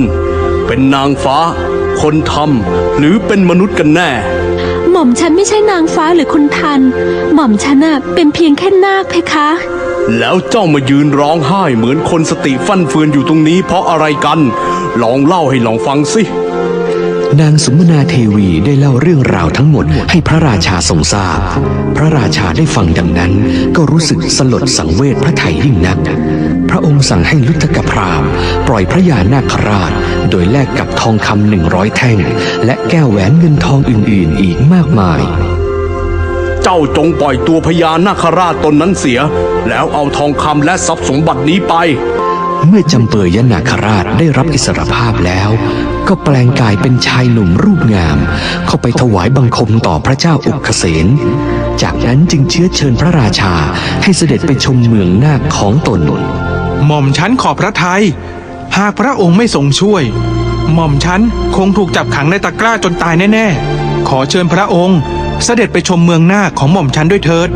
เป็นนางฟ้าคนทำหรือเป็นมนุษย์กันแน่หม่อมฉันไม่ใช่นางฟ้าหรือคนทันหม่อมฉันน่ะเป็นเพียงแค่นาคเพคะ แล้วเจ้ามายืนร้องไห้เหมือนคนสติฟั่นเฟือนอยู่ตรงนี้เพราะอะไรกันลองเล่าให้ลองฟังสินางสุมนาเทวีได้เล่าเรื่องราวทั้งหมดให้พระราชาทรงทราบพระราชาได้ฟังดังนั้นก็รู้สึกสลดสังเวชพระทัยยิ่งนักพระองค์สั่งให้ลุทกพราหมณ์ปล่อยพระยานาคราชโดยแลกกับทองคำ100 แท่งและแก้วแหวนเงินทองอื่นๆอีกมากมายเจ้าจงปล่อยตัวพญานาคราชตนนั้นเสียแล้วเอาทองคำและทรัพย์สมบัตินี้ไปเมื่อจำเปยยนาคราชได้รับอิสรภาพแล้วก็แปลงกายเป็นชายหนุ่มรูปงามเข้าไปถวายบังคมต่อพระเจ้าอุกเสนจากนั้นจึงเชื้อเชิญพระราชาให้เสด็จไปชมเมืองนาคของตนหม่อมฉันขอพระทัยหากพระองค์ไม่ทรงช่วยหม่อมฉันคงถูกจับขังในตะกร้าจนตายแน่ๆขอเชิญพระองค์เสด็จไปชมเมืองนาคของหม่อมฉันด้วยเถิด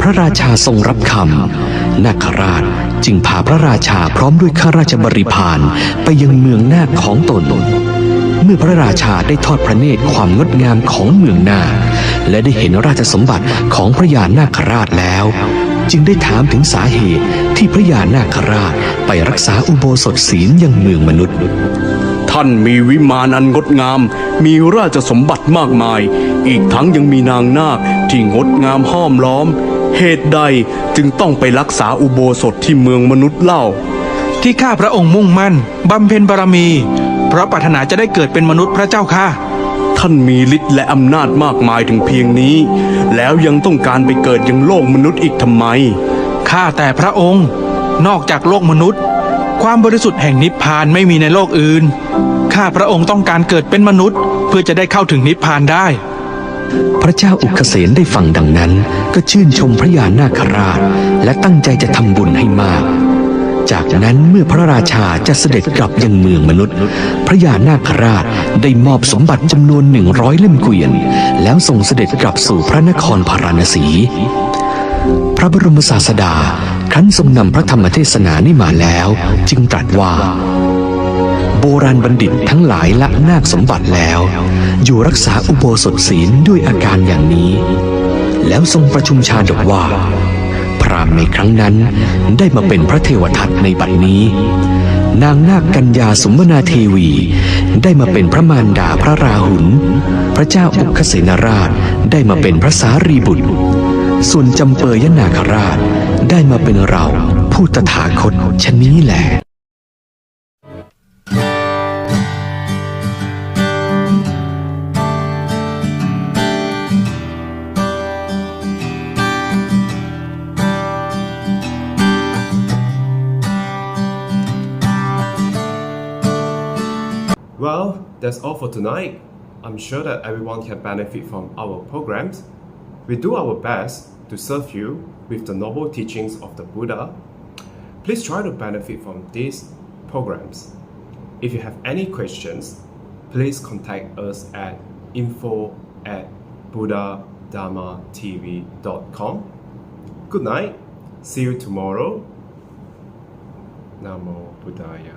พระราชาทรงรับคำนาคราชจึงพาพระราชาพร้อมด้วยข้าราชบริพารไปยังเมืองนาคของตนเมื่อพระราชาได้ทอดพระเนตรความงดงามของเมืองนาคและได้เห็นราชสมบัติของพระยานาคราชแล้วจึงได้ถามถึงสาเหตุที่พระยานาคราชไปรักษาอุโบสถศีลยังเมืองมนุษย์ท่านมีวิมานอันงดงามมีราชสมบัติมากมายอีกทั้งยังมีนางนาคที่งดงามห้อมล้อมเหตุใดจึงต้องไปรักษาอุโบสถที่เมืองมนุษย์เล่าที่ข้าพระองค์มุ่งมั่นบำเพ็ญบารมีเพราะปรารถนาจะได้เกิดเป็นมนุษย์พระเจ้าค่ะท่านมีฤทธิ์และอำนาจมากมายถึงเพียงนี้แล้วยังต้องการไปเกิดยังโลกมนุษย์อีกทำไมข้าแต่พระองค์นอกจากโลกมนุษย์ความบริสุทธิ์แห่งนิพพานไม่มีในโลกอื่นข้าพระองค์ต้องการเกิดเป็นมนุษย์เพื่อจะได้เข้าถึงนิพพานได้พระเจ้าอุกเสนได้ฟังดังนั้นก็ชื่นชมพระยานาคราชและตั้งใจจะทำบุญให้มากจากนั้นเมื่อพระราชาจะเสด็จกลับยังเมืองมนุษย์พระยานาคราชได้มอบสมบัติจำนวน100 เล่มเกวียนแล้วส่งเสด็จกลับสู่พระนครพาราณสีพระบรมศาสดาครั้นทรงนำพระธรรมเทศนานี้มาแล้วจึงตรัสว่าโบราณบัณฑิตทั้งหลายละนาคสมบัติแล้วอยู่รักษาอุโบสถศีลด้วยอาการอย่างนี้แล้วทรงประชุมชาดกว่าพราหมณ์ในครั้งนั้นได้มาเป็นพระเทวทัตในบัดนี้นางนาคกัญญาสุมนาเทวีได้มาเป็นพระมารดาพระราหุลพระเจ้าอุกเสนราชได้มาเป็นพระสารีบุตรส่วนจำเปยยนาคราชได้มาเป็นเราผู้ตถาคตชะนี้แหละWell, that's all for tonight. I'm sure that everyone can benefit from our programs. We do our best to serve you with the noble teachings of the Buddha. Please try to benefit from these programs. If you have any questions, please contact us at info@buddhadharmatv.com. Good night. See you tomorrow. Namo Buddhaya.